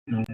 No.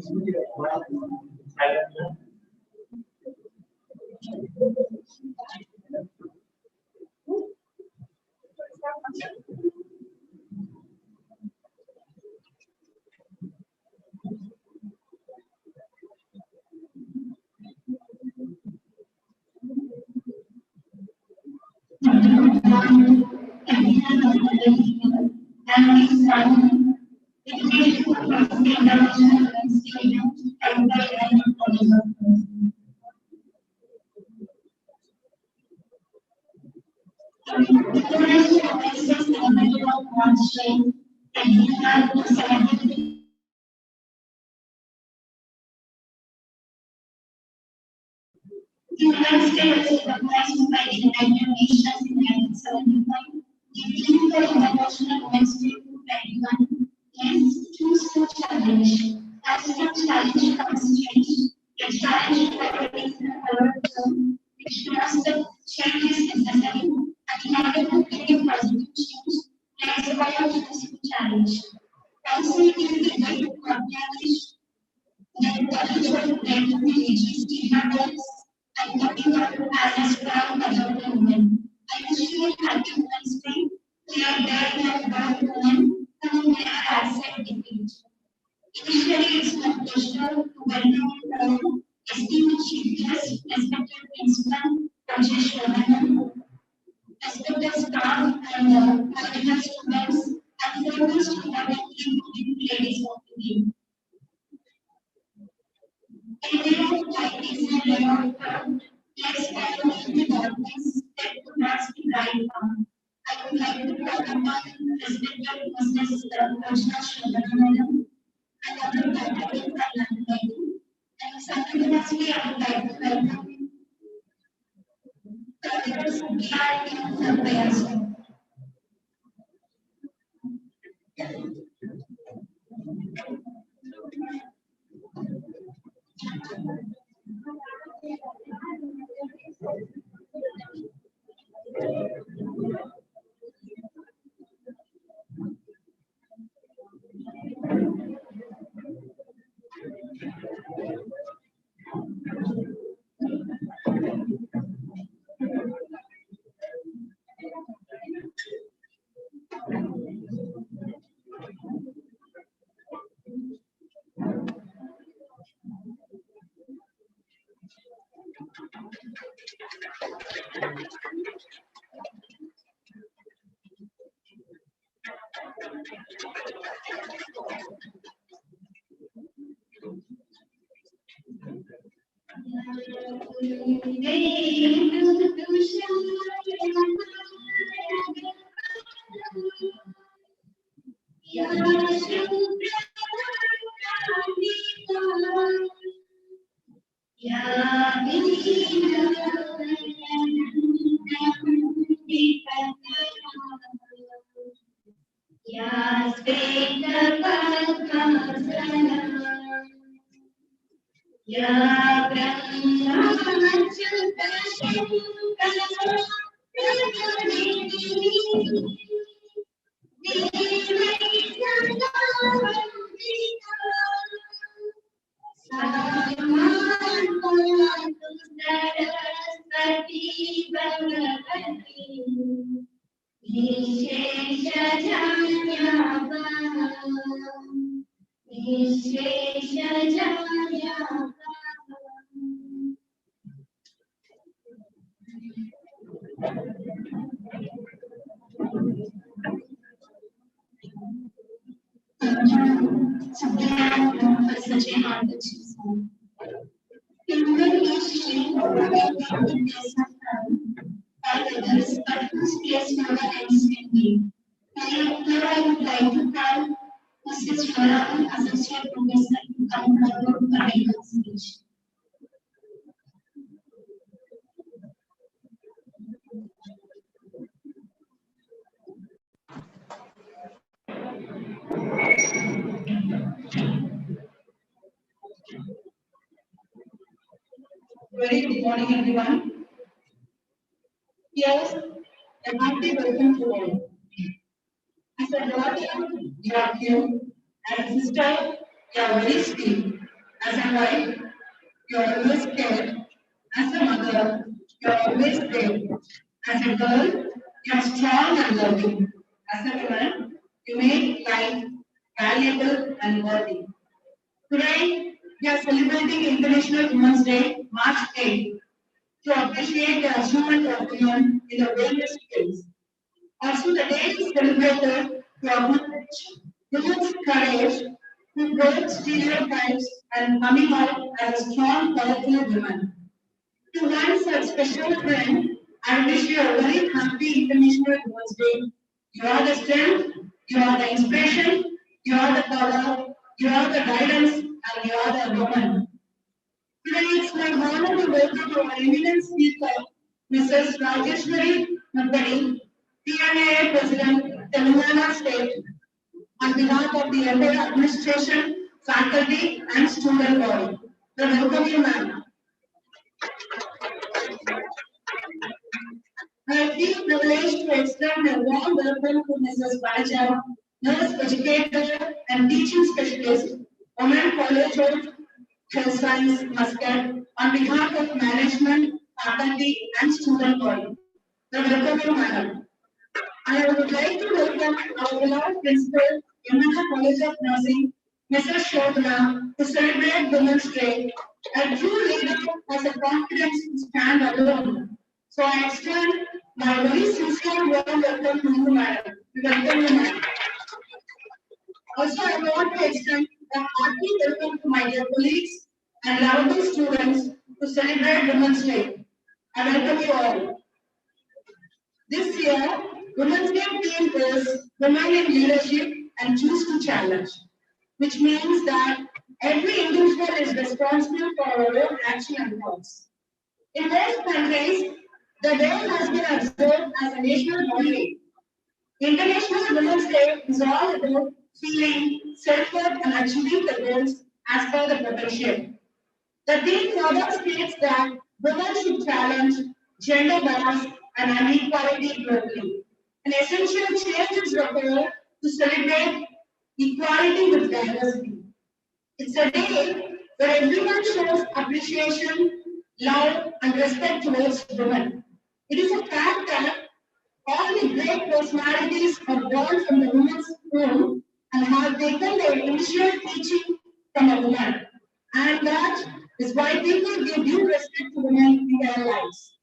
The United States was recognized by the United Nations in 1975. The theme for International Women's Day 2021 is Choose to Challenge. As the challenge concentrates, the challenge priorities and term, which shows that change is necessary and the negative positive change is required to this challenge. Also, it is the way to accomplish that the religious standards and looking up as a strong adult woman. I usually have to explain we are very young women who may accept defeat. Initially, it's my pleasure to welcome esteemed chief guest, respected principal, Rajesh Raman, respected staff and political students, and foremost including ladies of the game. In their tactics and development, let's find the darkness that could not be right now. I would like to welcome respected Mrs. Rajna Shravan and other faculty and non-faculty. And simultaneously, I would like to welcome Professor B.R. Sambayas. Very good morning, everyone. Yes, a happy welcome to all. As a daughter, you are cute, and sister, you are very sweet. As a wife, you're always scared. As a mother, you're always brave. As a girl, you're strong and loving. As a woman, you make life valuable and worthy. Today, we are celebrating International Women's Day, March 8th, to appreciate the achievement of women in the various fields. Also, the day is celebrated to acknowledge women's courage to break stereotypes and coming out as a strong, powerful woman. To one such special friend, I wish you a very happy International Women's Day. You are the strength, you are the inspiration, you are the power, you are the guidance, and you are the woman. Today it's my honor to welcome our eminent speaker, Mrs. Rajeshwari Mappadi, TNAA President, Telangana State, on behalf of the entire administration, faculty, and student body. We welcome you, ma'am. I feel privileged to extend a warm welcome to Mrs. Bhaja, nurse educator and teaching specialist, Women College of Health Science, Muscat, on behalf of management, faculty, and student body. We welcome you, madam. I would like to welcome our beloved principal, Yamuna College of Nursing, Mrs. Shobana, to celebrate Women's Day. A true leader has a confidence to stand alone. So I extend my very sincere warm welcome to you, madam. We welcome you, madam. Also, I want to extend a hearty welcome to my dear colleagues and lovable students to celebrate Women's Day. I welcome you all. This year, Women's Day theme is Women in Leadership and Choose to Challenge, which means that every individual is responsible for our own action and thoughts. In most countries, the day has been observed as a national holiday. International Women's Day is all about feeling self-worth and achieving the goals as per the potential. The theme further states that women should challenge gender bias and inequality globally. An essential change is required to celebrate equality with diversity. It's a day where everyone shows appreciation, love, and respect towards women. It is a fact that all the great personalities are born from the women's womb and have taken their initial teaching from a woman. And that is why people give due respect to women in their lives.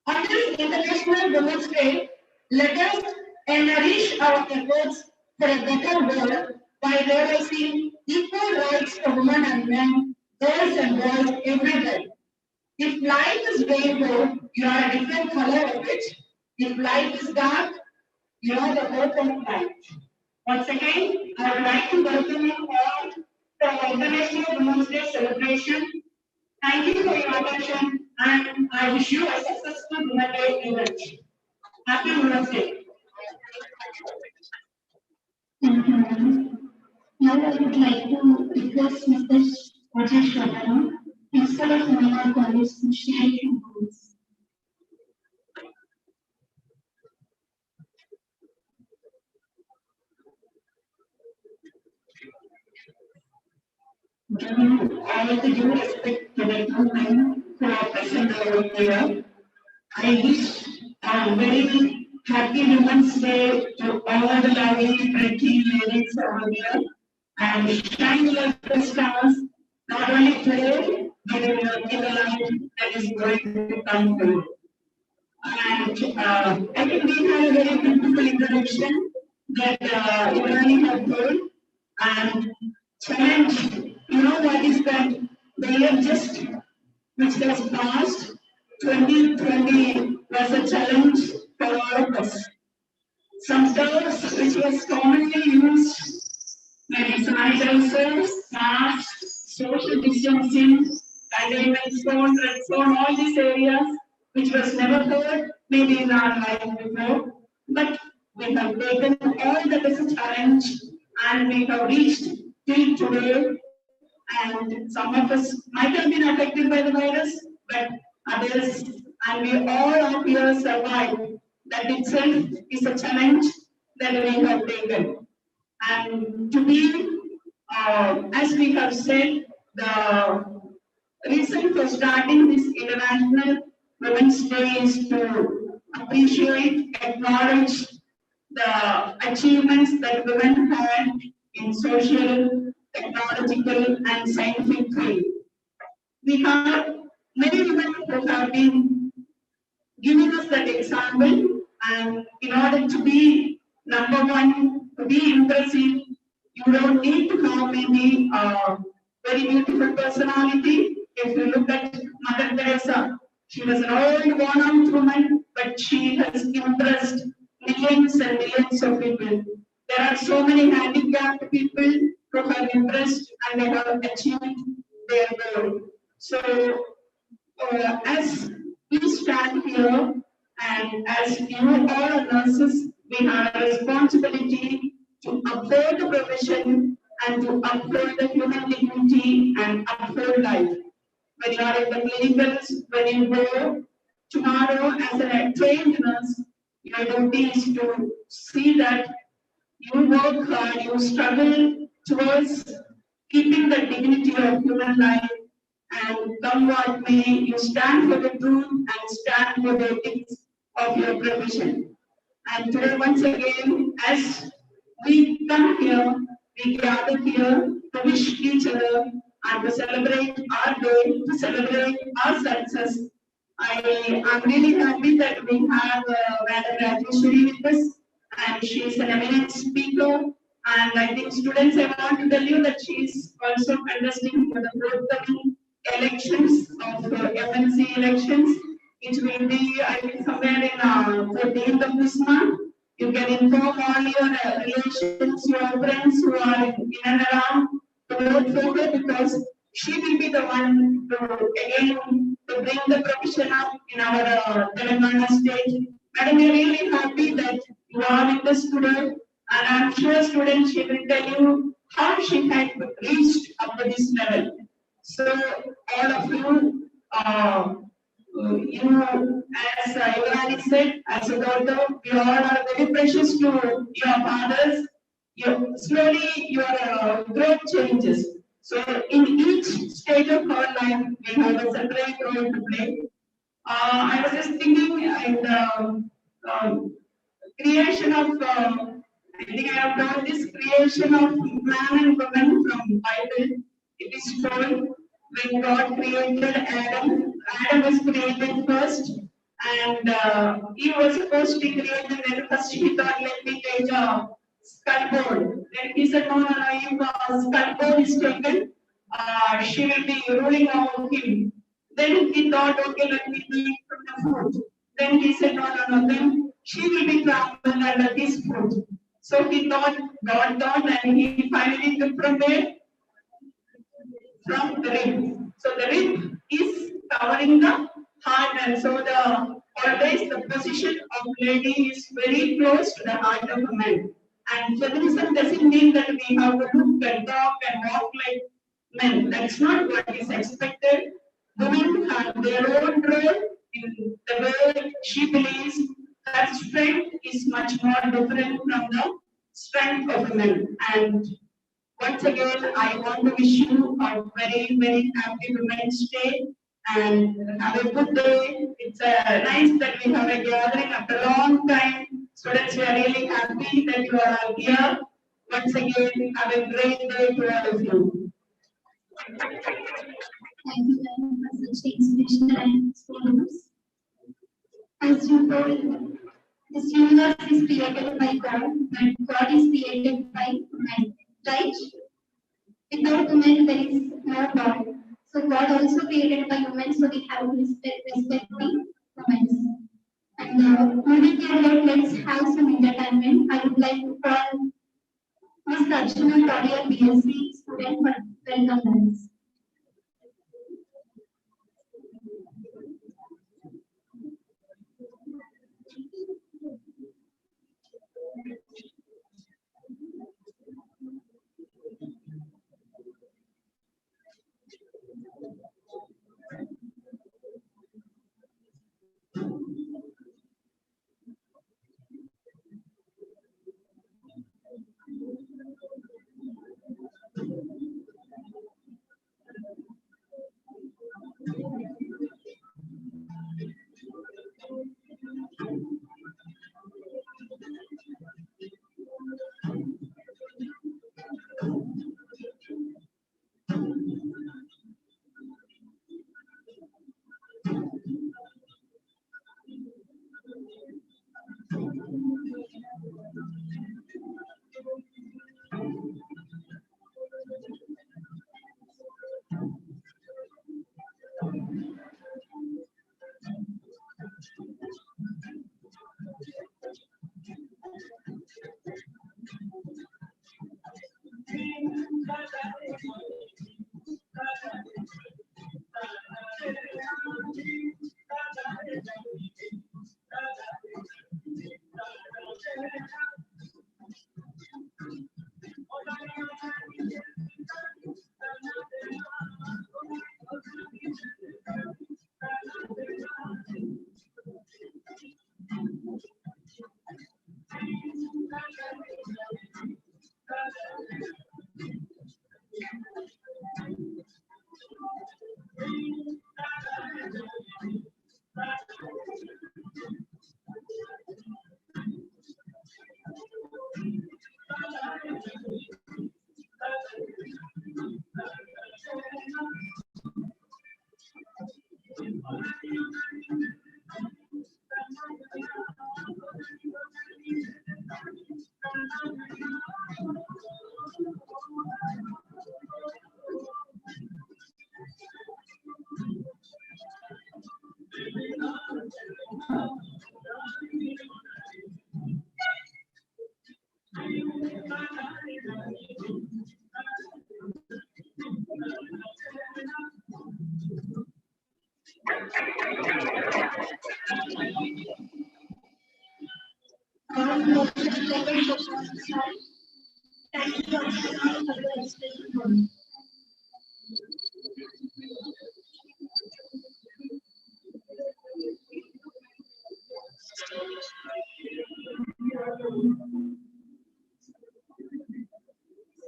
On this International Women's Day, let us enrich our efforts for a better world by realizing equal rights for women and men, girls and boys everywhere. If life is rainbow, you are a different color of it. If life is dark, you are the hope of light. Once again, I would like to welcome you all to our International Women's Day celebration. Thank you for your attention and I wish you a successful Women's Day event. Happy Women's Day. Thank you, madam. Now I would like to request Mr. Rajesh Sharma, Principal of Myanmar College, to share his views. Giving all the due respect to the women who are present over here, I wish a very happy Women's Day to all the lovely, pretty ladies over here and shine like the stars, not only today, but in the life that is going to come through. And I think we had a very beautiful introduction that Imani had told. And challenge, you know what is that? The year just which was passed, 2020 was a challenge for all of us. Some terms which was commonly used like sanitizer, masks, social distancing, containment zone, red zone, all these areas which was never heard maybe in our life before. But we have taken all that as a challenge and we have reached till today. And some of us might have been affected by the virus, but others, and we all are here survived. That itself is a challenge that we have taken. And to be, as we have said, The reason for starting this International Women's Day is to appreciate, acknowledge the achievements that women had in social, technological, and scientific field. We have many women who have been giving us that example, and in order to be number one, to be impressive, you don't need to have maybe a very beautiful personality. If you look at Mother Teresa, she was an old worn-out woman, but she has impressed millions and millions of people. There are so many handicapped people who have impressed and they have achieved their goal. So as we stand here and as you all are nurses, we have a responsibility to uphold the profession and to uphold the human dignity and uphold life. When you are in the clinicals, when you go tomorrow as a trained nurse, your duty is to see that you work hard, you struggle towards keeping the dignity of human life, and come what may, you stand for the truth and stand for the ethics of your profession. And today, once again, as we come here, we gather here to wish each other and to celebrate our day, to celebrate our success. I am really happy that we have Madam Rajeshwari with us, and she is an eminent speaker. And I think students, I want to tell you that she is also contesting for the forthcoming elections of MNC elections. It will be, I think, somewhere in 14th of this month. You can inform all your relations, your friends who are in and around to vote for her, because she will be the one to again to bring the profession up in our Telangana state. Madam, we are really happy that you are with us today, and I'm sure students, she will tell you how she had reached up to this level. So all of you, as Ivan said, as a daughter, you all are very precious to your fathers. Slowly your growth changes. So in each stage of our life, we have a separate role to play. I was just thinking in the creation of, I think I have done this creation of man and woman from Bible. It is told when God created Adam, Adam was created first, and he was supposed to be created. Then first he thought, let me take a skull bone. Then he said, no, no, no, if skull bone is taken, she will be ruling over him. Then he thought, okay, let me eat from the food. Then he said, no, no, no, then she will be trampled under his foot. So he thought, God thought, and he finally took from where? From the rib. So the rib is covering the heart, and so the always the position of lady is very close to the heart of a man. And feminism doesn't mean that we have to look and talk and walk like men. That's not what is expected. Women have their own role in the way she believes that strength is much more different from the strength of a man. And once again, I want to wish you a very, very happy Women's Day and have a good day. It's nice that we have a gathering after a long time. Students, we are really happy that you are all here. Once again, have a great day to all of you. Thank you very much for such inspirational speeches. As you told, this universe is created by God, but God is created by man, right? Without women, there is no God. So God also created by women, so we have to respect the women. And moving forward, let's have some entertainment. I would like to call Ms. Archana Kodia, BSc student for welcome dance.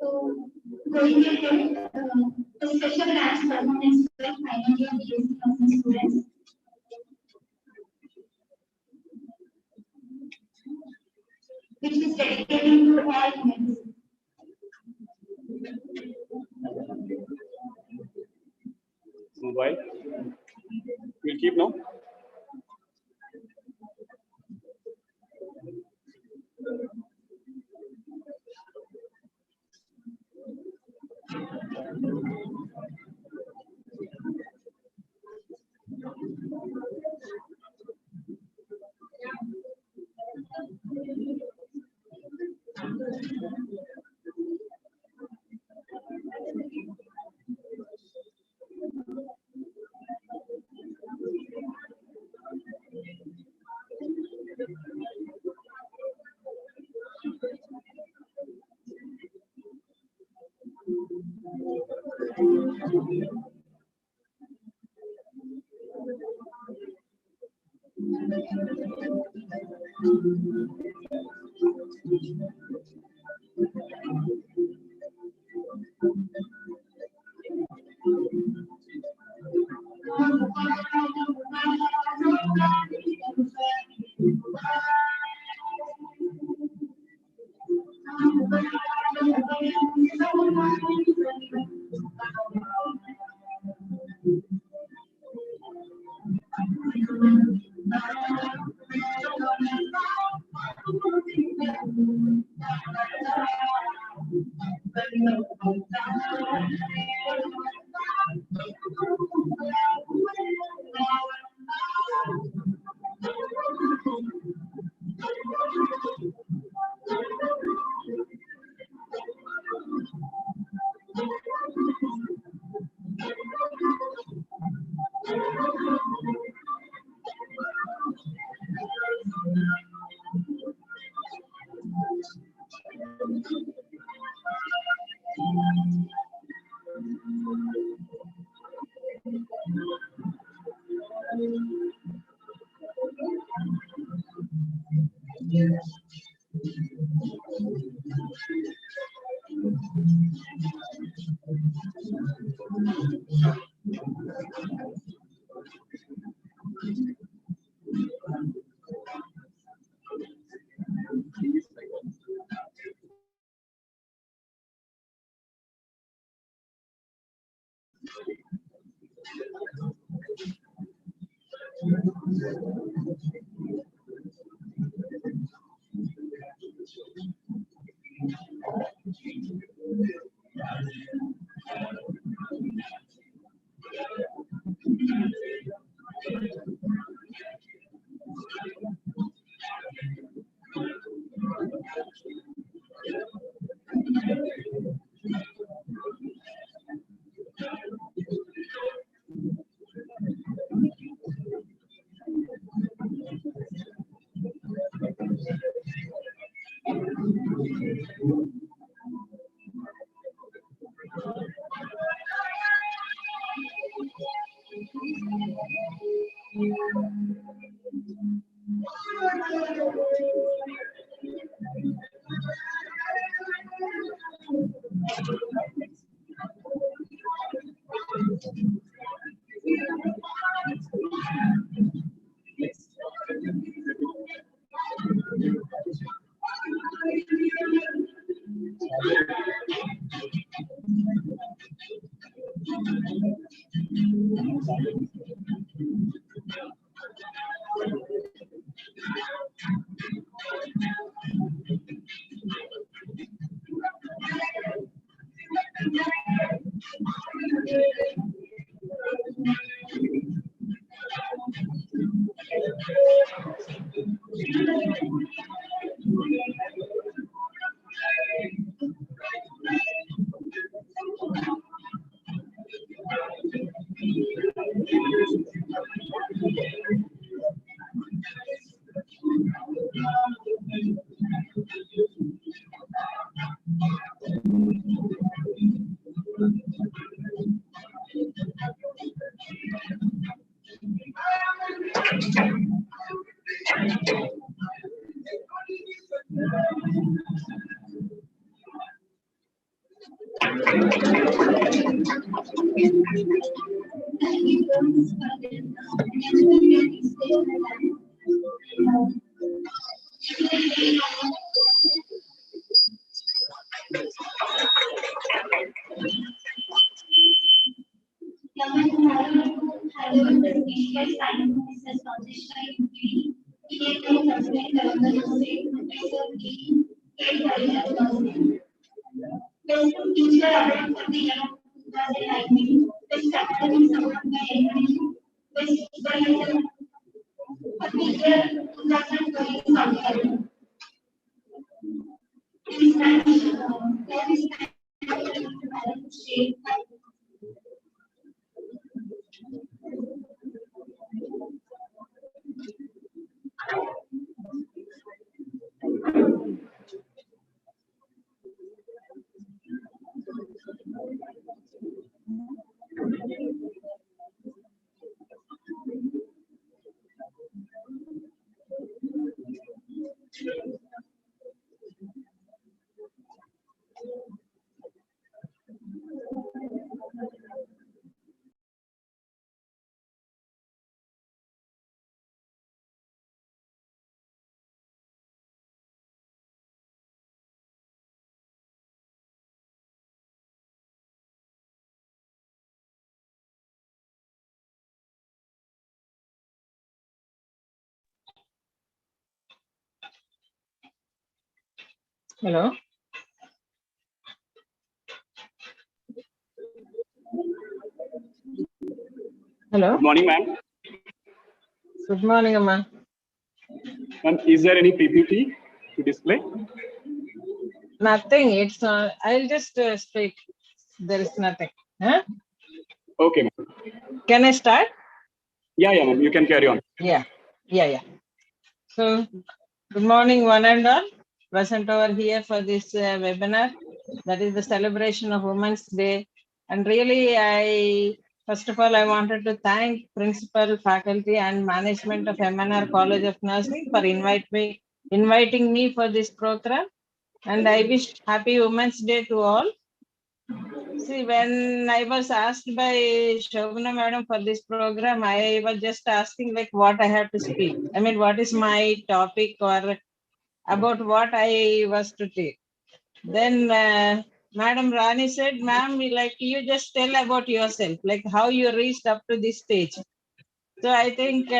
So, going ahead, the special dance performance by final year BSc nursing students, which is dedicated to all women. Mobile. We'll keep now. Hello. Hello. Good morning, ma'am. Good morning, Amma. Ma'am, is there any PPT to display? Nothing. It's I'll just speak. There is nothing. Huh? Okay, ma'am. Can I start? Yeah, ma'am. You can carry on. Yeah. So, good morning, one and all. Present over here for this webinar. That is the celebration of Women's Day. And really, first of all, I wanted to thank principal, faculty, and management of MNR College of Nursing for inviting me for this program. And I wish happy Women's Day to all. See, when I was asked by Shobana madam for this program, I was just asking like what I have to speak. I mean, what is my topic or about what I was to take. Then Madam Rani said, ma'am, like you just tell about yourself, like how you reached up to this stage. So I think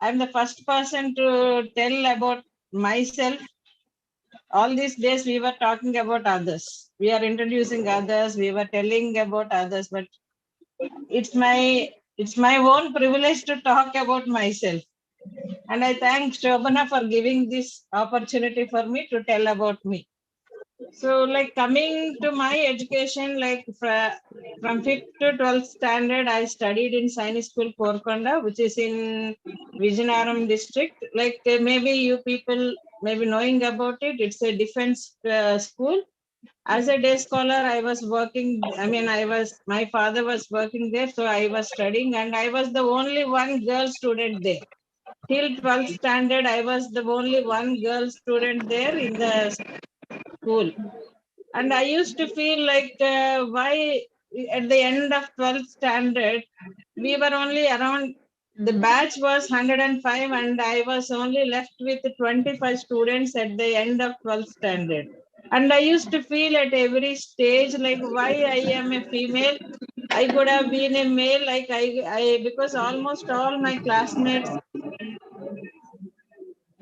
I'm the first person to tell about myself. All these days we were talking about others. We are introducing others. We were telling about others, but it's my own privilege to talk about myself. And I thank Shobana for giving this opportunity for me to tell about me. So like coming to my education, like from 5th to 12th standard, I studied in Science School Korkonda, which is in Vijayanaram district. Like maybe you people maybe knowing about it. It's a defense school. As a day scholar, I was working. I mean, my father was working there, so I was studying, and I was the only one girl student there. Till 12th standard, I was the only one girl student there in the school. And I used to feel like why at the end of 12th standard, we were only around, the batch was 105 and I was only left with 25 students at the end of 12th standard. And I used to feel at every stage like why I am a female. I could have been a male, like because almost all my classmates,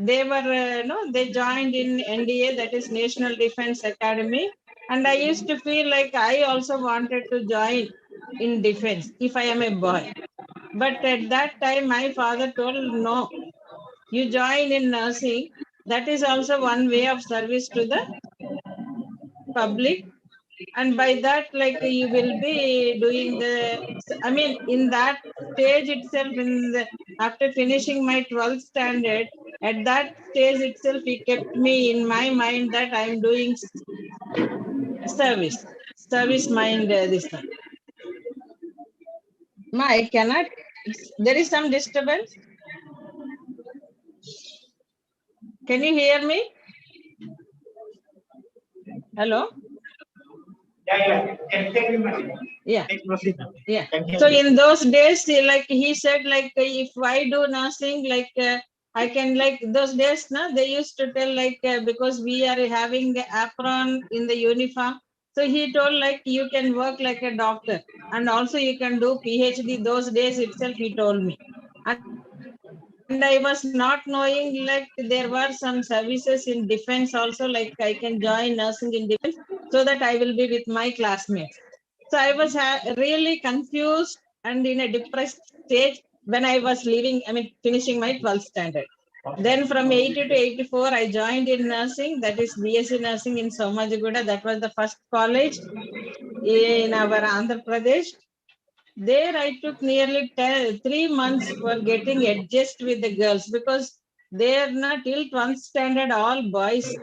they were, no, they joined in NDA, that is National Defense Academy. And I used to feel like I also wanted to join in defense if I am a boy. But at that time, my father told, no, you join in nursing. That is also one way of service to the public. And by that, like you will be doing I mean, in that stage itself, after finishing my 12th standard, at that stage itself, he kept me in my mind that I'm doing service mind, this one. Ma, I cannot, there is some disturbance. Can you hear me? Hello? Yeah. Yeah. Yeah. So in those days, like he said, like if I do nursing, like I can, like those days, no, they used to tell like because we are having the apron in the uniform. So he told like you can work like a doctor and also you can do PhD. Those days itself, he told me. And I was not knowing like there were some services in defense also, like I can join nursing in defense so that I will be with my classmates. So I was really confused and in a depressed stage when I was finishing my 12th standard. Then from 80 to 84, I joined in nursing, that is BSc nursing in Somajigoda. That was the first college in our Andhra Pradesh. There I took nearly 3 months for getting adjusted with the girls because they're not till 12th standard, all boys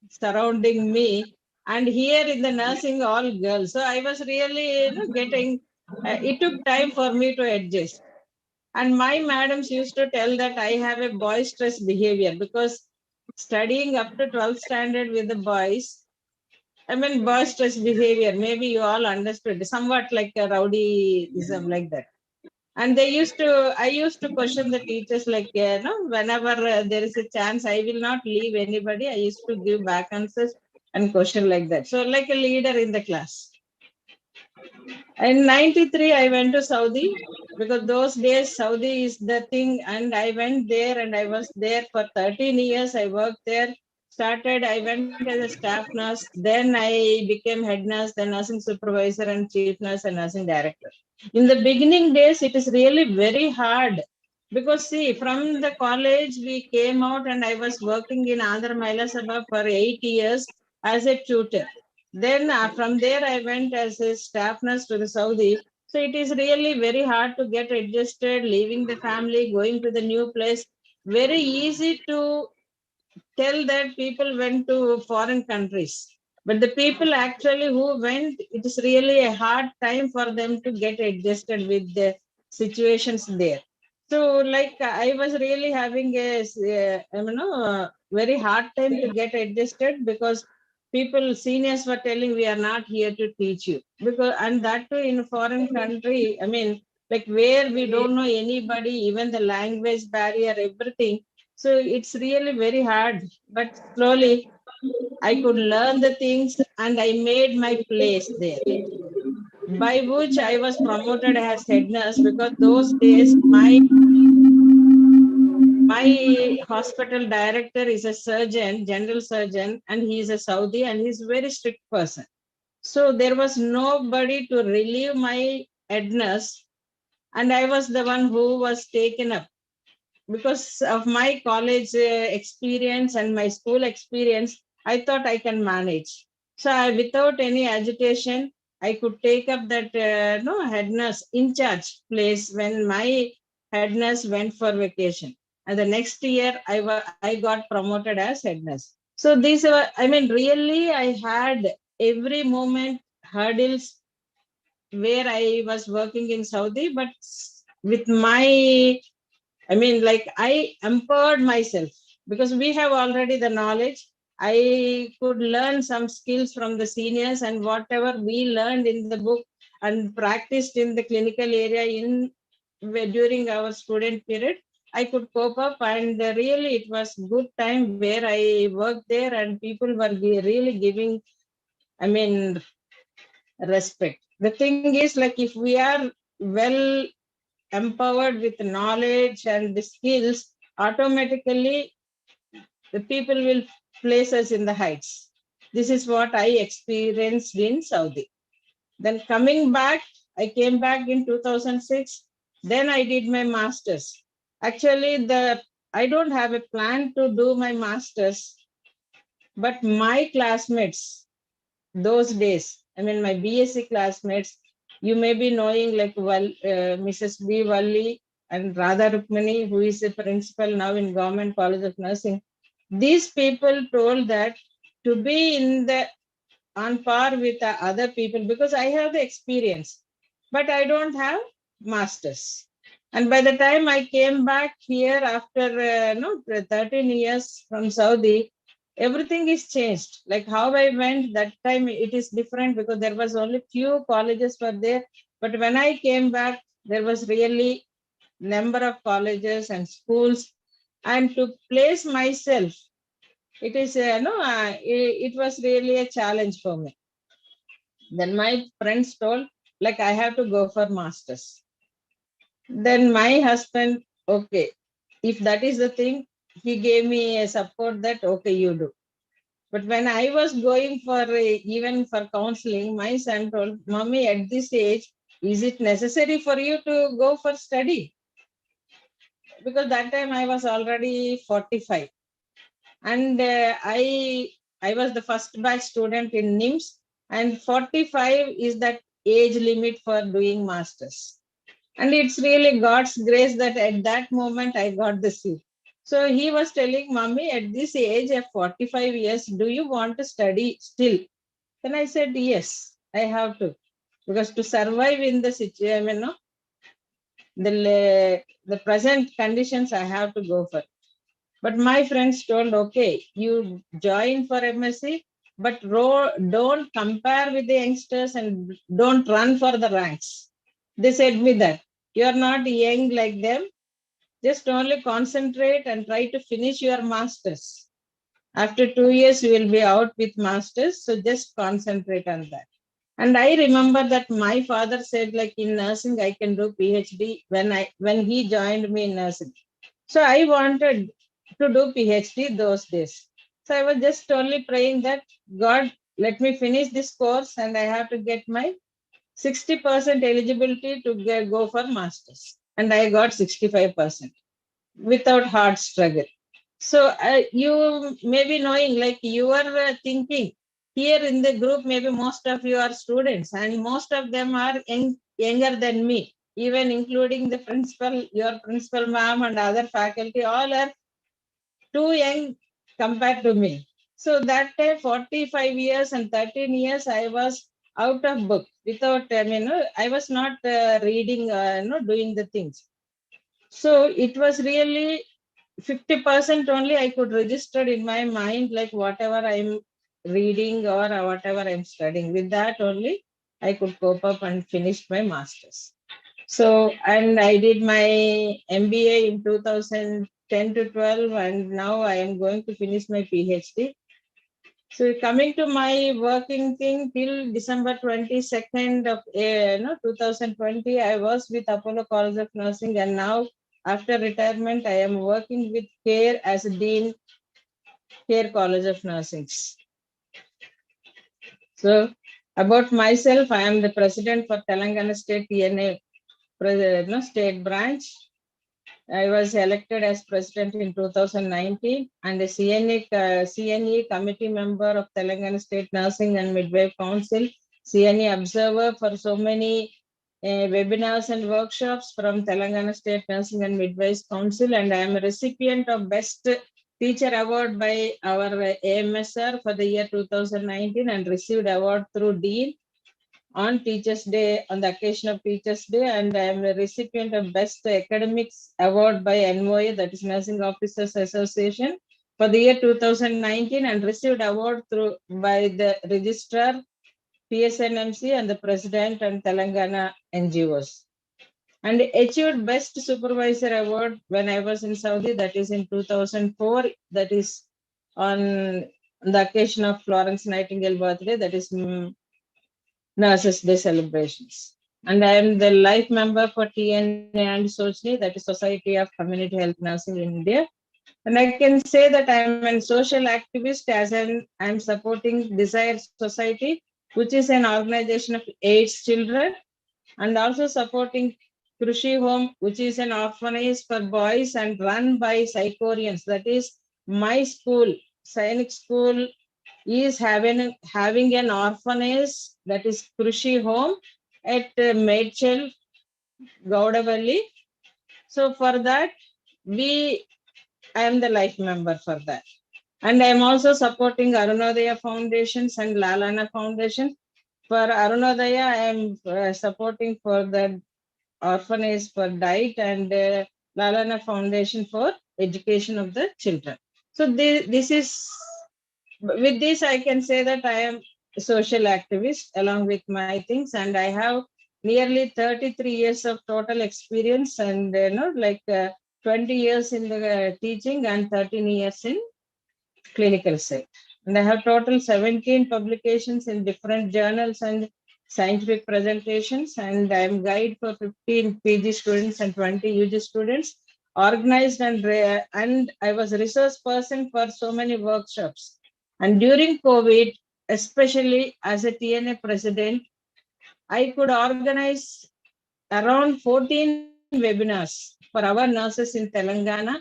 surrounding me. And here in the nursing, all girls. So I was really, getting, it took time for me to adjust. And my madams used to tell that I have a boisterous behavior because studying up to 12th standard with the boys, boisterous behavior, maybe you all understood, somewhat like a rowdyism like that. And I used to question the teachers like, whenever there is a chance, I will not leave anybody. I used to give back answers and question like that. So like a leader in the class. In 93, I went to Saudi because those days Saudi is the thing. And I went there and I was there for 13 years. I worked there. I went as a staff nurse. Then I became head nurse, then nursing supervisor and chief nurse and nursing director. In the beginning days, it is really very hard because see, from the college, we came out and I was working in Andhra Mahila Sabha for 8 years as a tutor. Then from there, I went as a staff nurse to the Saudi. So it is really very hard to get adjusted, leaving the family, going to the new place. Very easy to tell that people went to foreign countries. But the people actually who went, it is really a hard time for them to get adjusted with the situations there. So, like, I was really having very hard time to get adjusted because people, seniors were telling we are not here to teach you. Because, and that too in a foreign country, like where we don't know anybody, even the language barrier, everything. So it's really very hard, but slowly I could learn the things and I made my place there. By which I was promoted as head nurse because those days my hospital director is a surgeon, general surgeon, and he is a Saudi and he's a very strict person. So there was nobody to relieve my head nurse, and I was the one who was taken up. Because of my college experience and my school experience, I thought I can manage. So without any agitation, I could take up that head nurse in charge place when my head nurse went for vacation. and the next year I got promoted as head nurse. So these were, I mean, really, I had every moment hurdles where I was working in Saudi, but with my, I mean, like I empowered myself because we have already the knowledge. I could learn some skills from the seniors, and whatever we learned in the book and practiced in the clinical area in during our student period, I could cope up. And really, it was good time where I worked there, and people were really giving, I mean, respect. The thing is, like, if we are well empowered with knowledge and the skills, automatically the people will place us in the heights. This is what I experienced in Saudi. Then coming back, I came back in 2006. Then I did my master's. Actually, I don't have a plan to do my master's, but my classmates those days, I mean, my BSc classmates, you may be knowing like Mrs. B. Valli and Radha Rukmani, who is a principal now in Government College of Nursing. These people told that to be in the on par with the other people, because I have the experience, but I don't have masters. And by the time I came back here after 13 years from Saudi, everything is changed. Like how I went that time, it is different because there was only few colleges were there. But when I came back, there was really number of colleges and schools. And to place myself, it is it was really a challenge for me. Then my friends told, like, I have to go for masters. Then my husband, okay, if that is the thing, he gave me a support that, okay, you do. But when I was going for even for counseling, my son told, Mommy, at this age, is it necessary for you to go for study? Because that time I was already 45. And I was the first batch student in NIMS, and 45 is that age limit for doing masters. And it's really God's grace that at that moment I got the seat. So he was telling, Mommy, at this age of 45 years, do you want to study still? Then I said, yes, I have to. Because to survive in the situation, the present conditions, I have to go for. But my friends told, okay, you join for MSc, but don't compare with the youngsters and don't run for the ranks. They said me that you are not young like them. Just only concentrate and try to finish your masters. After 2 years, you will be out with masters. So just concentrate on that. And I remember that my father said, like, in nursing, I can do PhD when he joined me in nursing. So I wanted to do PhD those days. So I was just only praying that God, let me finish this course and I have to get my 60% eligibility to go for masters. And I got 65% without hard struggle. So you may be knowing, like, you are thinking here in the group, maybe most of you are students and most of them are younger than me, even including the principal, your principal ma'am and other faculty, all are too young compared to me. So that time, 45 years and 13 years, I was out of book without, I was not reading, doing the things. So it was really 50% only I could register in my mind, like whatever I'm reading or whatever I'm studying. With that only, I could cope up and finish my master's. So, and I did my MBA in 2010 to 12, and now I am going to finish my PhD. So coming to my working thing till December 22nd of 2020, I was with Apollo College of Nursing, and now after retirement, I am working with CARE as a Dean, CARE College of Nursing. So about myself, I am the president for Telangana State TNA state branch. I was elected as president in 2019 and a CNE committee member of Telangana State Nursing and Midwife Council, CNE observer for so many webinars and workshops from Telangana State Nursing and Midwives Council, and I am a recipient of Best Teacher Award by our AMSR for the year 2019 and received award through Dean on Teachers' Day, on the occasion of Teachers' Day, and I am a recipient of Best Academics Award by NOA, that is Nursing Officers Association, for the year 2019 and received award through by the Registrar, PSNMC, and the President and Telangana NGOs. And achieved Best Supervisor Award when I was in Saudi, that is in 2004, that is on the occasion of Florence Nightingale birthday, that is Nurses Day celebrations. And I am the life member for TNA and SOCHNI, that is Society of Community Health Nursing in India. And I can say that I am a social activist as I am supporting Desire Society, which is an organization of AIDS children, and also supporting Krushi Home, which is an orphanage for boys and run by Psychorians. That is my school, Sainik School, is having an orphanage, that is Krushi Home at Medchel, Gaudavalli. So for that, I am the life member for that. And I am also supporting Arunodaya Foundations and Lalana Foundation. For Arunodaya, I am supporting for the orphanage for diet and Lalana Foundation for education of the children. So this is, with this I can say that I am a social activist along with my things, and I have nearly 33 years of total experience, and 20 years in the teaching and 13 years in clinical side. And I have total 17 publications in different journals and scientific presentations, and I am guide for 15 PG students and 20 UG students, organized and I was resource person for so many workshops. And during COVID, especially as a TNA president, I could organize around 14 webinars for our nurses in Telangana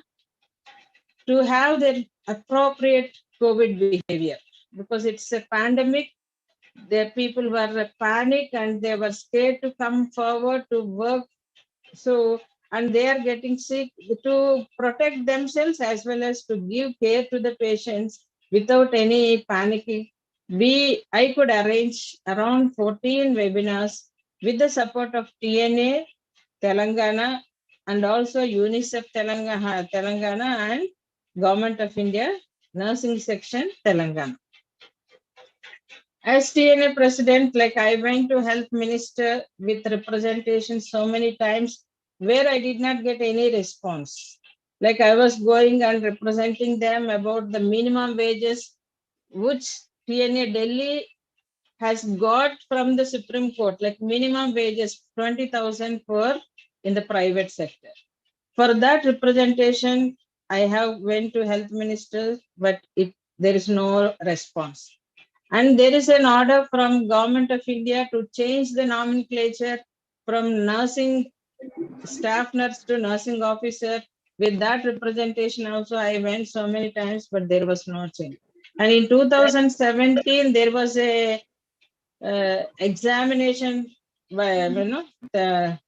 to have their appropriate COVID behavior, because it's a pandemic. The people were panicked and they were scared to come forward to work. So, and they are getting sick. To protect themselves as well as to give care to the patients without any panicking, I could arrange around 14 webinars with the support of TNA, Telangana, and also UNICEF Telangana and Government of India, Nursing Section, Telangana. As TNA president, like I went to health minister with representation so many times where I did not get any response. Like I was going and representing them about the minimum wages, which TNA Delhi has got from the Supreme Court, like minimum wages 20,000 for in the private sector. For that representation, I have went to health minister, but there is no response. And there is an order from Government of India to change the nomenclature from nursing staff nurse to nursing officer. With that representation also, I went so many times, but there was no change. And in 2017, there was a examination by the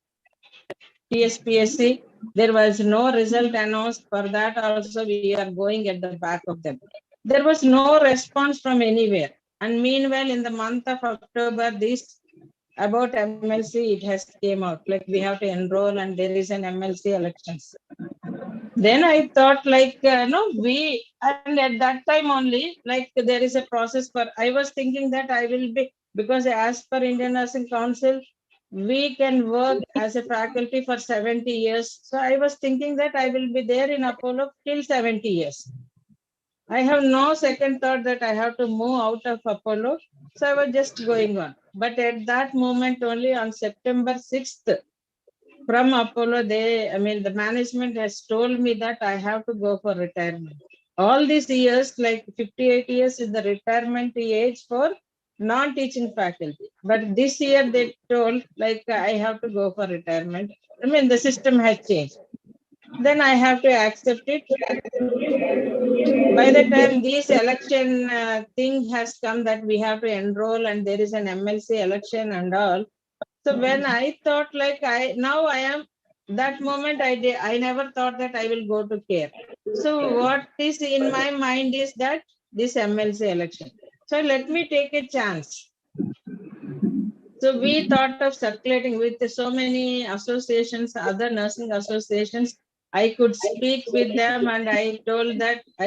TSPSC. There was no result announced. For that also, we are going at the back of them. There was no response from anywhere. And meanwhile, in the month of October, this about MLC, it has came out, like we have to enroll and there is an MLC elections. Then I thought and at that time only, like there is a process for, I was thinking that I will be, because as per Indian Nursing Council, we can work as a faculty for 70 years. So I was thinking that I will be there in Apollo till 70 years. I have no second thought that I have to move out of Apollo. So I was just going on. But at that moment only on September 6th, from Apollo, the management has told me that I have to go for retirement. All these years, like 58 years is the retirement age for non-teaching faculty. But this year they told like I have to go for retirement. The system has changed. Then I have to accept it. By the time this election thing has come that we have to enroll and there is an MLC election and all, So when I thought like now I am, that moment I never thought that I will go to care. So what is in my mind is that this MLC election. So let me take a chance. So we thought of circulating with so many associations, other nursing associations. I could speak with them, and I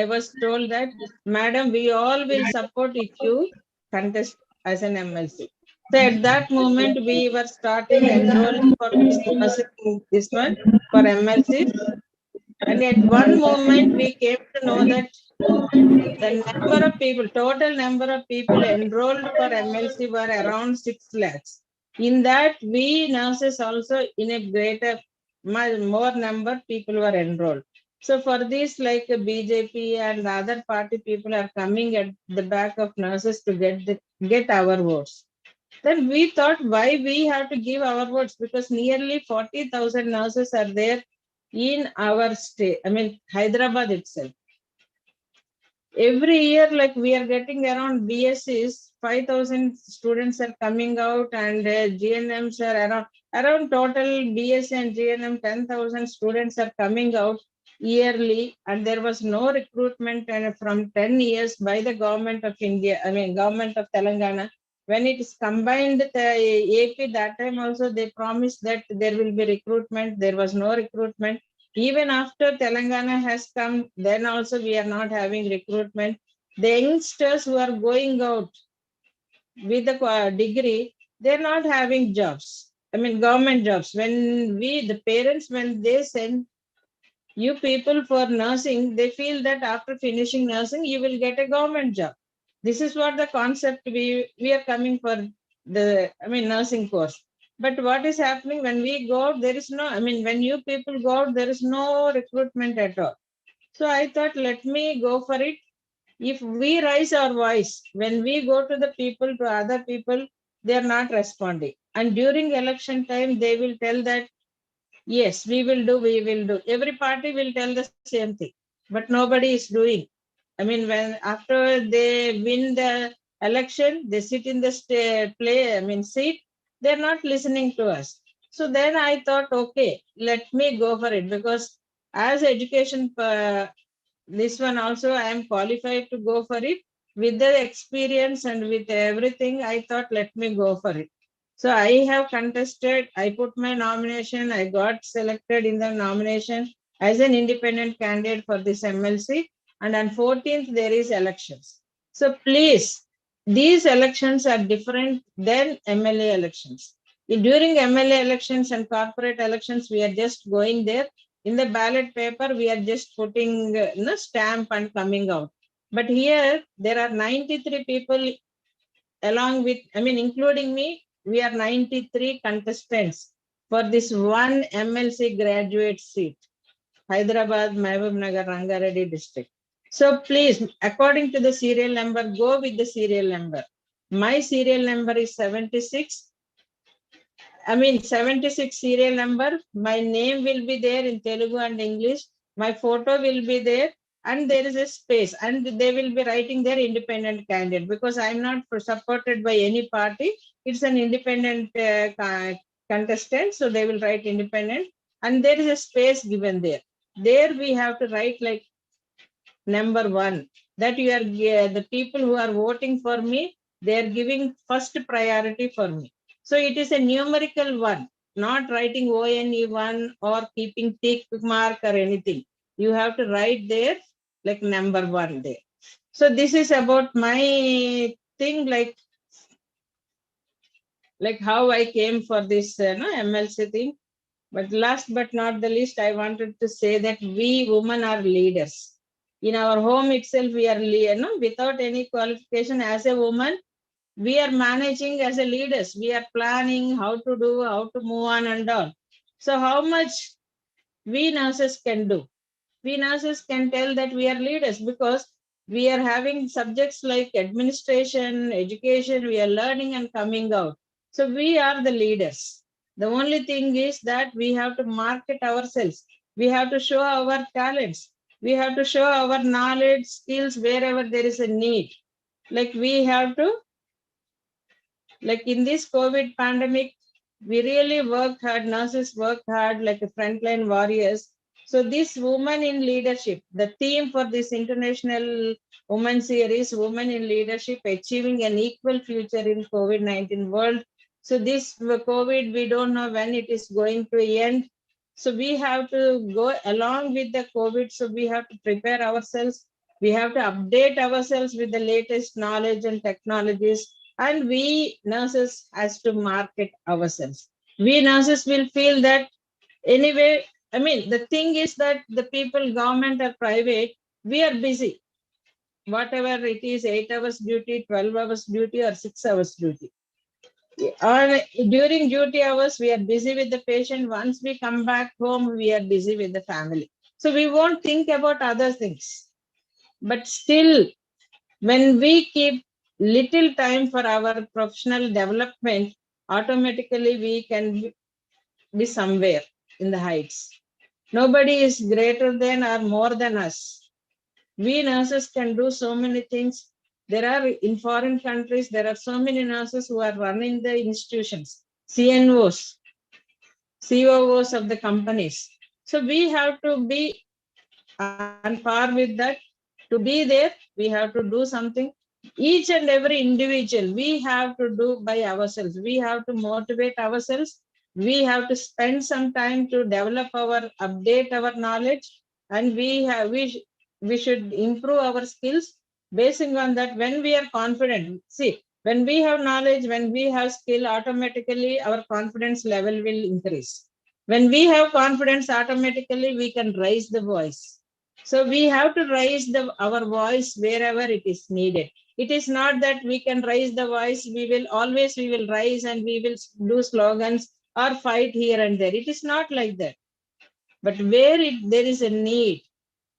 was told that, Madam, we all will support if you contest as an MLC. So at that moment, we were starting enrolling for this this one for MLCs. And at one moment, we came to know that the number of people, total number of people enrolled for MLC were around 6 lakhs. In that, we nurses also in a greater, more number people were enrolled. So for this, like BJP and other party people are coming at the back of nurses to get our votes. Then we thought, why we have to give our votes? Because nearly 40,000 nurses are there in our state, I mean, Hyderabad itself. Every year, like we are getting around BScs, 5,000 students are coming out, and GNMs are around total BSc and GNM 10,000 students are coming out yearly, and there was no recruitment and from 10 years by the government of India, I mean government of Telangana. When it is combined the AP, that time also they promised that there will be recruitment. There was no recruitment. Even after Telangana has come, then also we are not having recruitment. The youngsters who are going out with a degree, they're not having jobs. I mean, government jobs. When the parents, when they send you people for nursing, they feel that after finishing nursing, you will get a government job. This is what the concept we are coming for nursing course. But what is happening when we go out, there is no, I mean, when you people go out, there is no recruitment at all. So I thought, let me go for it. If we raise our voice, when we go to the people, to other people, they are not responding. And during election time, they will tell that, yes, we will do, we will do. Every party will tell the same thing, but nobody is doing. I mean, when after they win the election, they sit in the seat, they're not listening to us. So then I thought, okay, let me go for it, because as education, this one also I am qualified to go for it. With the experience and with everything, I thought, let me go for it. So I have contested, I put my nomination, I got selected in the nomination as an independent candidate for this MLC. And on 14th, there is elections. So please, these elections are different than MLA elections. During MLA elections and corporate elections, we are just going there. In the ballot paper, we are just putting stamp and coming out. But here, there are 93 people along with, I mean, including me, we are 93 contestants for this one MLC graduate seat, Hyderabad, Mehboob Nagar, Rangareddy district. So please, according to the serial number, go with the serial number. My serial number is 76. I mean, 76 serial number. My name will be there in Telugu and English. My photo will be there, and there is a space, and they will be writing their independent candidate, because I'm not supported by any party. It's an independent contestant, so they will write independent, and there is a space given there. There we have to write like number 1, that you are the people who are voting for me, they are giving first priority for me. So it is a numerical 1, not writing ONE1 or keeping tick mark or anything. You have to write there like number 1 there. So this is about my thing, like how I came for this MLC thing. But last but not the least, I wanted to say that we women are leaders. In our home itself, we are without any qualification as a woman, we are managing as a leaders. We are planning how to do, how to move on and all. So how much we nurses can do? We nurses can tell that we are leaders, because we are having subjects like administration, education, we are learning and coming out. So we are the leaders. The only thing is that we have to market ourselves. We have to show our talents. We have to show our knowledge, skills wherever there is a need. Like we have to, like in this COVID pandemic, We really worked hard. Nurses worked hard like a frontline warriors. So this woman in leadership, the theme for this international women series, women in leadership, achieving an equal future in COVID-19 world. So this COVID, we don't know when it is going to end. So we have to go along with the COVID. So we have to prepare ourselves. We have to update ourselves with the latest knowledge and technologies, and we nurses has to market ourselves. We nurses will feel that anyway. I mean, the thing is that the people, government or private, we are busy. Whatever it is, 8 hours duty, 12 hours duty, or 6 hours duty. Or during duty hours, we are busy with the patient. Once we come back home, we are busy with the family. So we won't think about other things. But still, when we keep little time for our professional development, automatically we can be somewhere in the heights. Nobody is greater than or more than us. We nurses can do so many things. There are in foreign countries, there are so many nurses who are running the institutions, CNOs, COOs of the companies. So we have to be on par with that. To be there, we have to do something. Each and every individual, we have to do by ourselves. We have to motivate ourselves. We have to spend some time to develop our, update our knowledge, and we should improve our skills. Basing on that, when we are confident, see, when we have knowledge, when we have skill, automatically our confidence level will increase. When we have confidence, automatically we can raise the voice. So we have to raise our voice wherever it is needed. It is not that we can raise the voice, we will rise and we will do slogans or fight here and there. It is not like that. But where there is a need,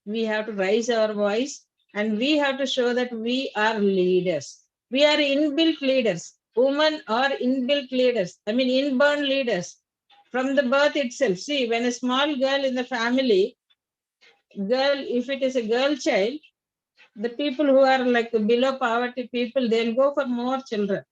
we have to raise our voice, and we have to show that we are leaders. We are inbuilt leaders. Women are inbuilt leaders. I mean, inborn leaders from the birth itself. See, when a small girl in the family, girl, if it is a girl child, the people who are like below poverty people, they'll go for more children,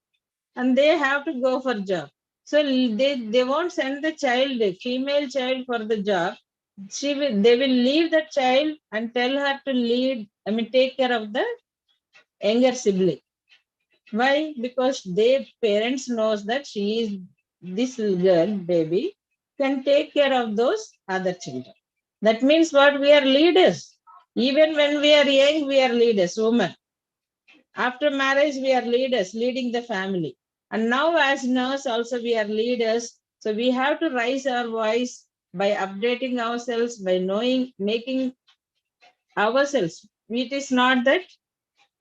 and they have to go for job. So they won't send the child, a female child, for the job. They will leave the child and tell her to lead, I mean, take care of the younger sibling. Why? Because their parents knows that she is, this girl, baby, can take care of those other children. That means what? We are leaders. Even when we are young, we are leaders, women. After marriage, we are leaders, leading the family. And now as nurse also we are leaders. So we have to raise our voice by updating ourselves, by knowing, making ourselves. It is not that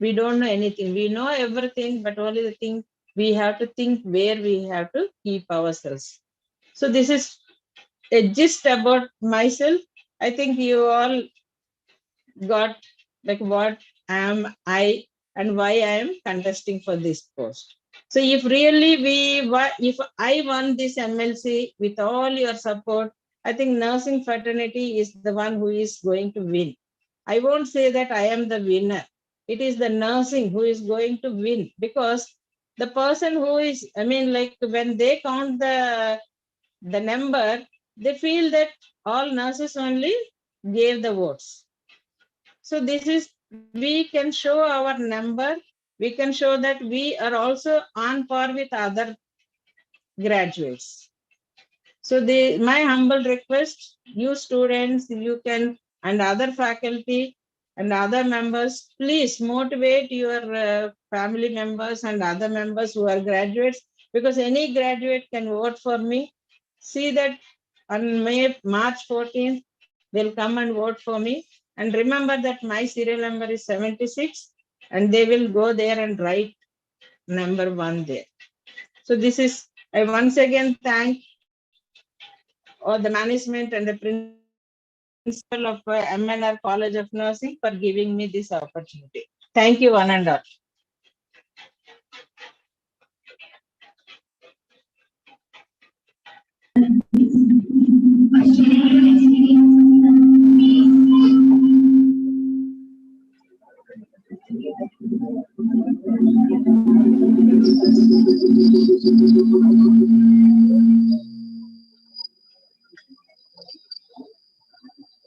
we don't know anything. We know everything, but only the thing we have to think where we have to keep ourselves. So this is a gist about myself. I think you all got like what am I and why I am contesting for this post. So if really if I won this MLC with all your support, I think nursing fraternity is the one who is going to win. I won't say that I am the winner. It is the nursing who is going to win, because the person who is, I mean, like when they count the number, they feel that all nurses only gave the votes. So this is, we can show our number, we can show that we are also on par with other graduates. So my humble request, you students, you can, and other faculty and other members, please motivate your family members and other members who are graduates, because any graduate can vote for me. See that on March 14th, they'll come and vote for me. And remember that my serial number is 76, and they will go there and write number 1 there. So this is, I once again thank all the management and the principal of MNR College of Nursing for giving me this opportunity. Thank you, one and all.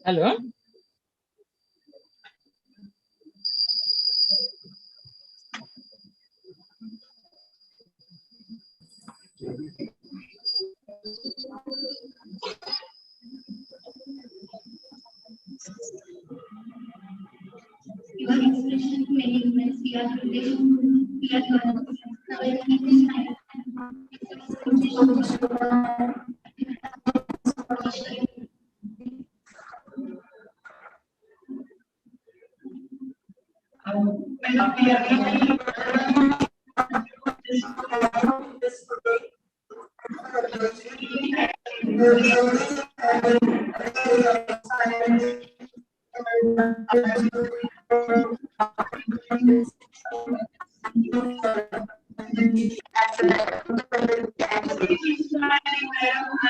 Hello. Your expression many women we are relation, we are learners. Now I keep this mind. We are really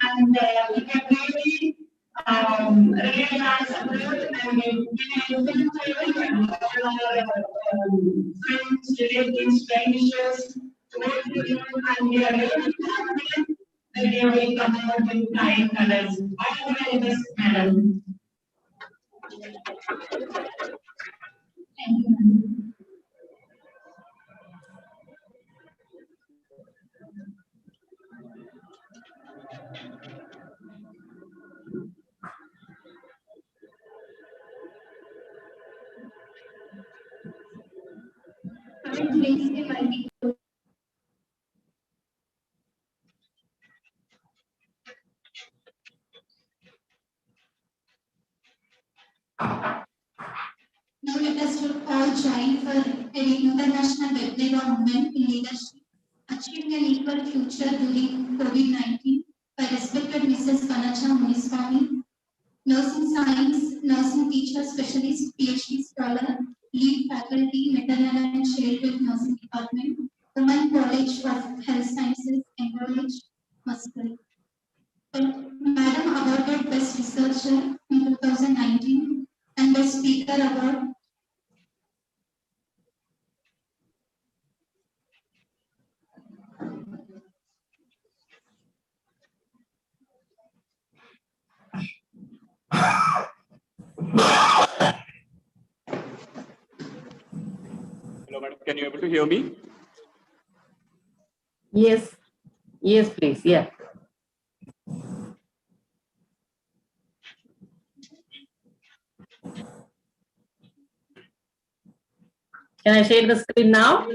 and we can really realize and friends, relatives, strangers, and we are really confident that they will come out with flying colors. All over this madam. Thank you. Now let us all join for an international webinar on women in leadership, achieving an equal future during COVID-19 by respected Mrs. Panacha Muniswamy, nursing science, nursing teacher, specialist, PhD scholar, lead faculty, maternal and childhood nursing department, Women College of Health Sciences, Cambridge, Muscat. Madam awarded Best Researcher in 2019 and Best Speaker Award. Hello, madam. Can you able to hear me? Yes, yes, please. Yeah. Can I share the screen now?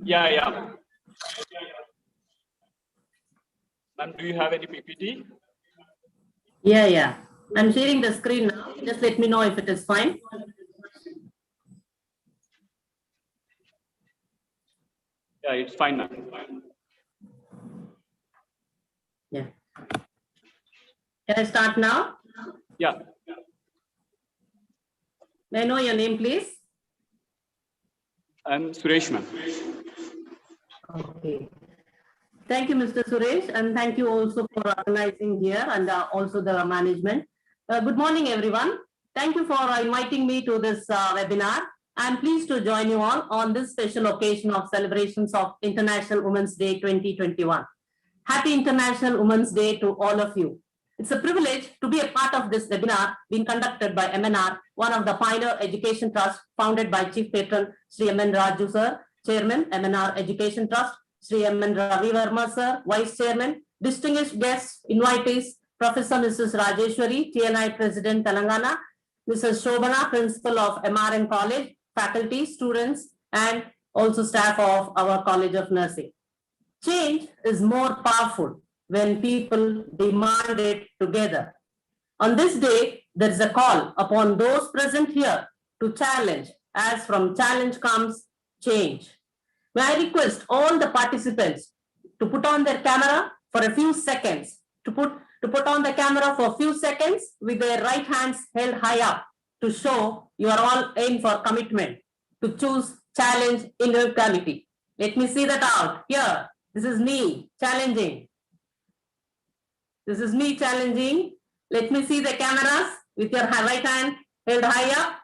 Yeah. Ma'am, do you have any PPT? Yeah. I'm sharing the screen now. Just let me know if it is fine. Yeah, it's fine, ma'am. Yeah. Can I start now? Yeah. May I know your name, please? I'm Suresh, ma'am. Okay. Thank you, Mr. Suresh, and thank you also for organizing here and also the management. Good morning, everyone. Thank you for inviting me to this webinar. I'm pleased to join you all on this special occasion of celebrations of International Women's Day 2021. Happy International Women's Day to all of you. It's a privilege to be a part of this webinar being conducted by MNR, one of the pioneer education trusts founded by Chief Patron Sri M.N. Raju Sir, Chairman, MNR Education Trust, Sri M.N. Ravi Verma Sir, Vice Chairman, distinguished guests, invitees, Professor Mrs. Rajeshwari, TNI President, Telangana, Mrs. Shobana, Principal of MRN College, faculty, students, and also staff of our College of Nursing. Change is more powerful when people demand it together. On this day, there is a call upon those present here to challenge, as from challenge comes change. May I request all the participants to put on their camera for a few seconds, to put on the camera for a few seconds with their right hands held high up to show you are all in for commitment to choose challenge inequality. Let me see that out. Here, this is me challenging. This is me challenging. Let me see the cameras with your right hand held high up.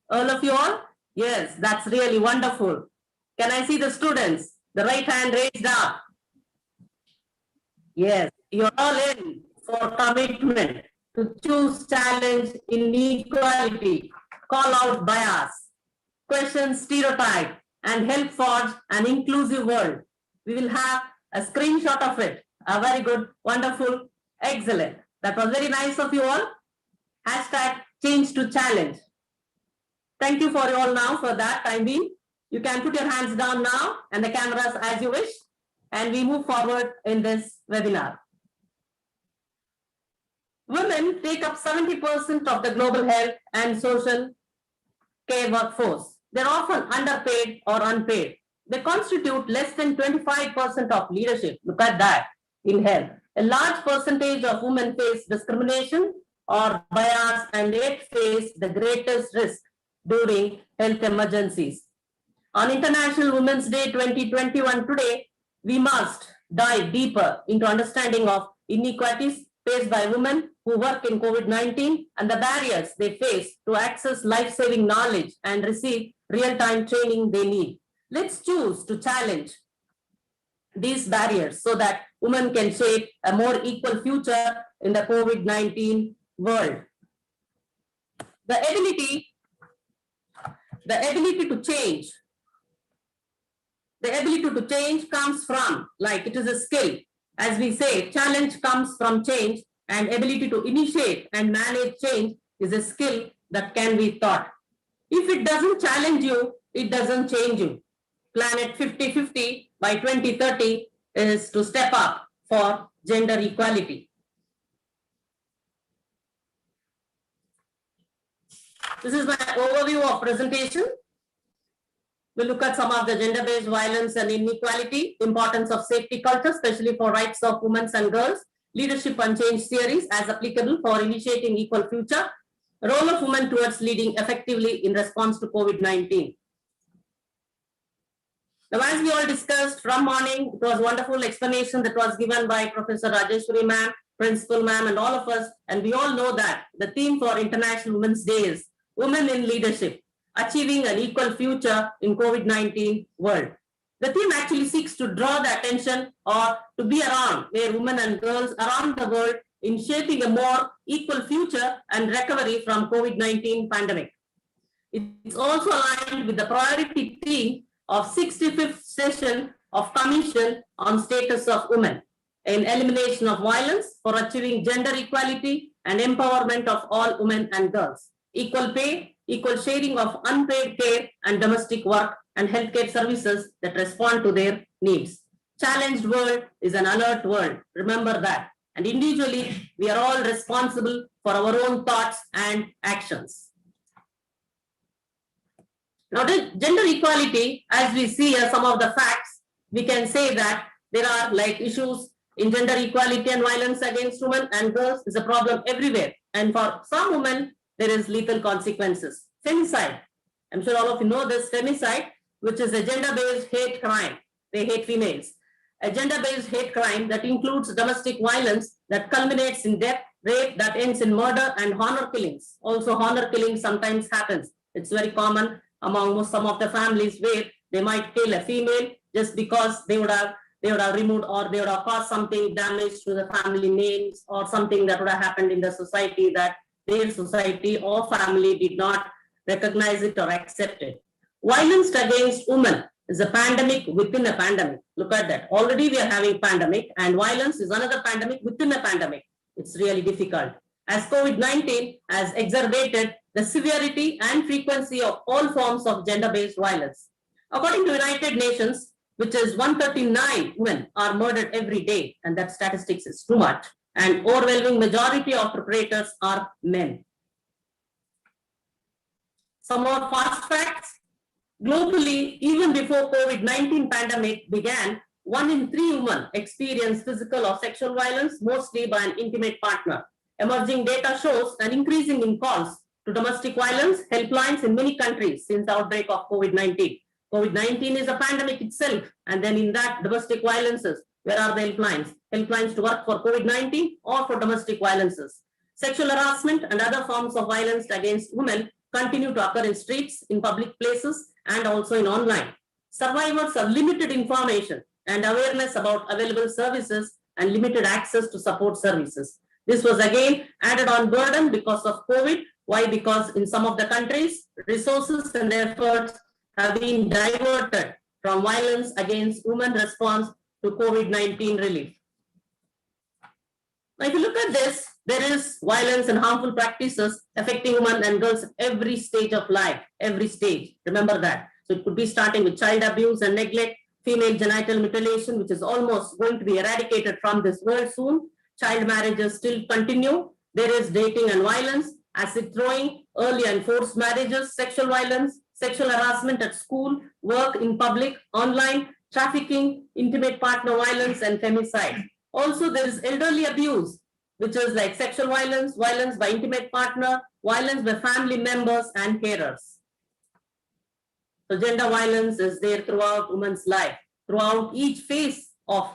All of you all? Yes, that's really wonderful. Can I see the students? The right hand raised up. Yes, you're all in for commitment. to choose challenge inequality, call out bias, question stereotype, and help forge an inclusive world. We will have a screenshot of it. A very good, wonderful, excellent. That was very nice of you all. Hashtag change to challenge. Thank you for you all now for that time being. You can put your hands down now and the cameras as you wish. And we move forward in this webinar. Women take up 70% of the global health and social care workforce. They're often underpaid or unpaid. They constitute less than 25% of leadership. Look at that in health. A large percentage of women face discrimination or bias and yet face the greatest risk during health emergencies. On International Women's Day 2021 today, we must dive deeper into understanding of inequalities faced by women who work in COVID-19 and the barriers they face to access life-saving knowledge and receive real-time training they need. Let's choose to challenge these barriers so that women can shape a more equal future in the COVID-19 world. The ability to change. The ability to change comes from, like it is a skill. As we say, challenge comes from change, and ability to initiate and manage change is a skill that can be taught. If it doesn't challenge you, it doesn't change you. Planet 50-50 by 2030 is to step up for gender equality. This is my overview of presentation. We'll look at some of the gender-based violence and inequality, importance of safety culture, especially for rights of women and girls, leadership and change theories as applicable for initiating equal future, role of women towards leading effectively in response to COVID-19. Now, as we all discussed from morning, it was a wonderful explanation that was given by Professor Rajeshwari ma'am, Principal ma'am, and all of us. And we all know that the theme for International Women's Day is Women in Leadership, Achieving an Equal Future in COVID-19 World. The theme actually seeks to draw the attention or to be around where women and girls around the world in shaping a more equal future and recovery from COVID-19 pandemic. It's also aligned with the priority theme of 65th session of Commission on Status of Women, in elimination of violence for achieving gender equality and empowerment of all women and girls, equal pay, equal sharing of unpaid care and domestic work and healthcare services that respond to their needs. Challenged world is an alert world. Remember that. And individually, we are all responsible for our own thoughts and actions. Now, the gender equality, as we see some of the facts, we can say that there are like issues in gender equality and violence against women and girls is a problem everywhere. And for some women, there is lethal consequences. Femicide, I'm sure all of you know this, femicide, which is a gender-based hate crime. They hate females. A gender-based hate crime that includes domestic violence that culminates in death, rape that ends in murder, and honor killings. Also, honor killing sometimes happens. It's very common among some of the families where they might kill a female just because they would have removed or they would have caused something damage to the family names or something that would have happened in the society that their society or family did not recognize it or accept it. Violence against women is a pandemic within a pandemic. Look at that. Already we are having pandemic and violence is another pandemic within a pandemic. It's really difficult. As COVID-19 has exacerbated the severity and frequency of all forms of gender-based violence. According to United Nations, which is 139 women are murdered every day, and that statistics is too much, and overwhelming majority of perpetrators are men. Some more fast facts. Globally, even before COVID-19 pandemic began, 1 in 3 women experience physical or sexual violence, mostly by an intimate partner. Emerging data shows an increasing in calls to domestic violence helplines in many countries since the outbreak of COVID-19. COVID-19 is a pandemic itself, and then in that domestic violences, where are the helplines? Helplines to work for COVID-19 or for domestic violences. Sexual harassment and other forms of violence against women continue to occur in streets, in public places, and also in online. Survivors have limited information and awareness about available services and limited access to support services. This was again added on burden because of COVID. Why? Because in some of the countries, resources and efforts have been diverted from violence against women response to COVID-19 relief. Now, if you look at this, there is violence and harmful practices affecting women and girls at every stage of life, every stage. Remember that. So it could be starting with child abuse and neglect, female genital mutilation, which is almost going to be eradicated from this world soon. Child marriages still continue. There is dating and violence, acid throwing, early and forced marriages, sexual violence, sexual harassment at school, work in public, online, trafficking, intimate partner violence, and femicide. Also, there is elderly abuse, which is like sexual violence, violence by intimate partner, violence by family members and carers. So gender violence is there throughout women's life, throughout each phase of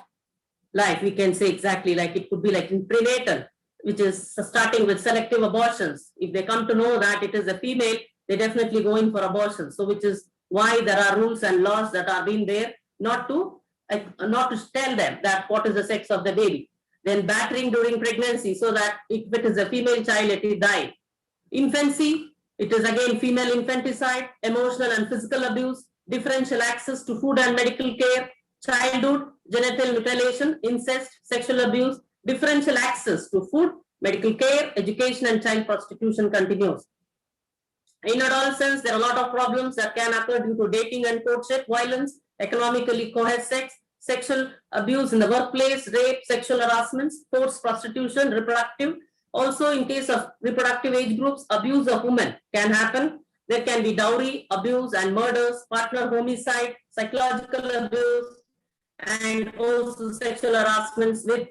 life. We can say exactly like it could be like in prenatal, which is starting with selective abortions. If they come to know that it is a female, they definitely go in for abortion. So which is why there are rules and laws that are being there not to tell them that what is the sex of the baby. Then battering during pregnancy, so that if it is a female child, let it die. Infancy, it is again female infanticide, emotional and physical abuse, differential access to food and medical care, childhood, genital mutilation, incest, sexual abuse, differential access to food, medical care, education, and child prostitution continues. In adolescence, there are a lot of problems that can occur due to dating and courtship, violence, economically coerced sex, sexual abuse in the workplace, rape, sexual harassments, forced prostitution, reproductive. Also, in case of reproductive age groups, abuse of women can happen. There can be dowry, abuse and murders, partner homicide, psychological abuse, and also sexual harassments with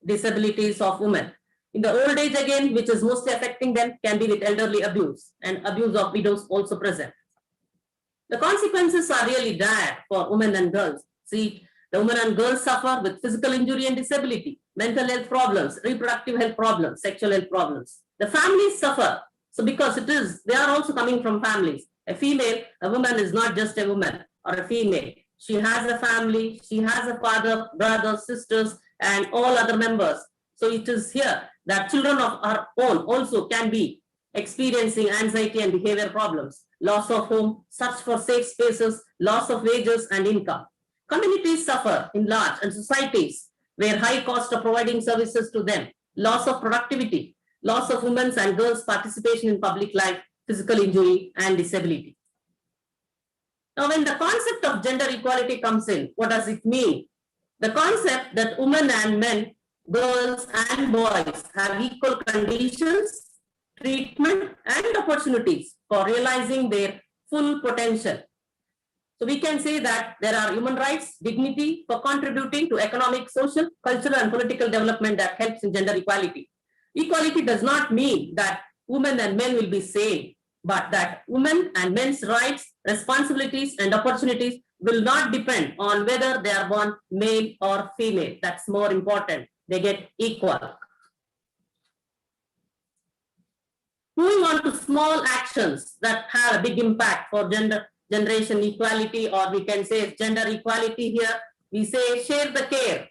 disabilities of women. In the old age again, which is mostly affecting them, can be with elderly abuse, and abuse of widows also present. The consequences are really dire for women and girls. See, the women and girls suffer with physical injury and disability, mental health problems, reproductive health problems, sexual health problems. The families suffer. So because they are also coming from families. A woman is not just a woman or a female. She has a family, she has a father, brothers, sisters, and all other members. So it is here that children of our own also can be experiencing anxiety and behavior problems, loss of home, search for safe spaces, loss of wages and income. Communities suffer in large, and societies where high cost of providing services to them, loss of productivity, loss of women's and girls' participation in public life, physical injury and disability. Now, when the concept of gender equality comes in, what does it mean? The concept that women and men, girls and boys have equal conditions, treatment and opportunities for realizing their full potential. So we can say that there are human rights, dignity for contributing to economic, social, cultural and political development that helps in gender equality. Equality does not mean that women and men will be same, but that women and men's rights, responsibilities and opportunities will not depend on whether they are born male or female. That's more important. They get equal. Moving on to small actions that have a big impact for generation equality, or we can say gender equality here. We say share the care,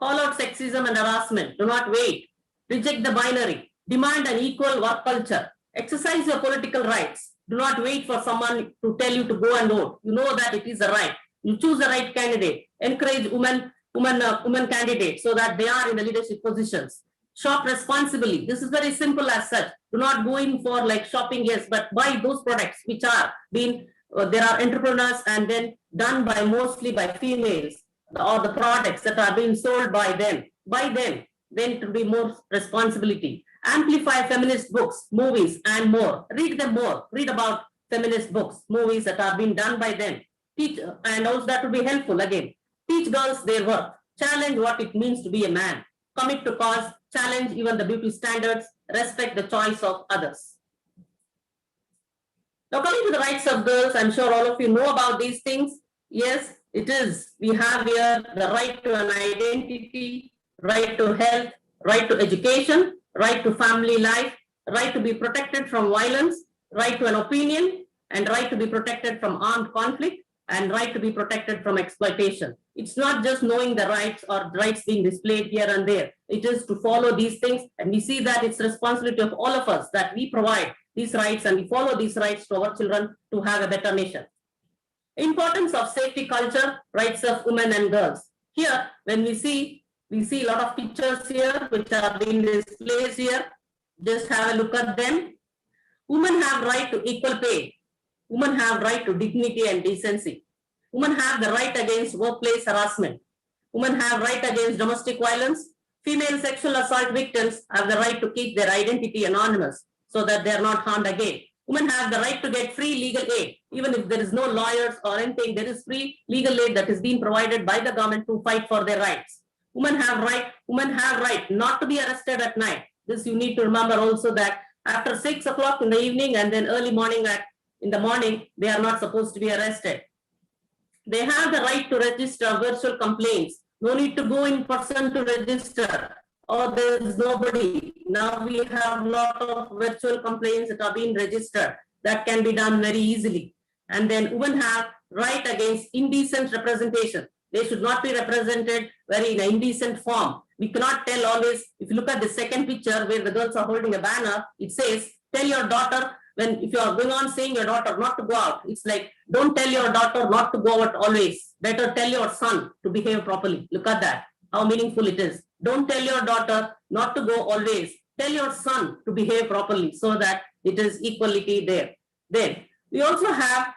call out sexism and harassment, do not wait, reject the binary, demand an equal work culture, exercise your political rights, do not wait for someone to tell you to go and vote. You know that it is the right. You choose the right candidate, encourage women candidates so that they are in the leadership positions. Shop responsibly. This is very simple as such. Do not go in for like shopping, yes, but buy those products which are being there are entrepreneurs and then done by mostly by females, or the products that are being sold by them. Buy them, then to be more responsibility. Amplify feminist books, movies, and more. Read them more. Read about feminist books, movies that are being done by them. Teach, and also that will be helpful again. Teach girls their worth. Challenge what it means to be a man. Commit to cause. Challenge even the beauty standards. Respect the choice of others. Now coming to the rights of girls, I'm sure all of you know about these things. Yes, it is. We have here the right to an identity, right to health, right to education, right to family life, right to be protected from violence, right to an opinion, and right to be protected from armed conflict, and right to be protected from exploitation. It's not just knowing the rights or rights being displayed here and there. It is to follow these things, and we see that it's responsibility of all of us that we provide these rights and we follow these rights to our children to have a better nation. Importance of safety culture, rights of women and girls. Here, when we see a lot of pictures here which are being displayed here. Just have a look at them. Women have right to equal pay. Women have right to dignity and decency. Women have the right against workplace harassment. Women have right against domestic violence. Female sexual assault victims have the right to keep their identity anonymous so that they are not harmed again. Women have the right to get free legal aid. Even if there is no lawyers or anything, there is free legal aid that is being provided by the government to fight for their rights. Women have right not to be arrested at night. This you need to remember also, that after 6 o'clock in the evening and then early morning in the morning, they are not supposed to be arrested. They have the right to register virtual complaints. No need to go in person to register, or there is nobody. Now we have a lot of virtual complaints that are being registered. That can be done very easily. And then women have right against indecent representation. They should not be represented very in an indecent form. We cannot tell always. If you look at the second picture where the girls are holding a banner, it says, tell your daughter, if you are going on saying your daughter not to go out, it's like, don't tell your daughter not to go out always. Better tell your son to behave properly. Look at that, how meaningful it is. Don't tell your daughter not to go always. Tell your son to behave properly so that it is equality there. Then we also have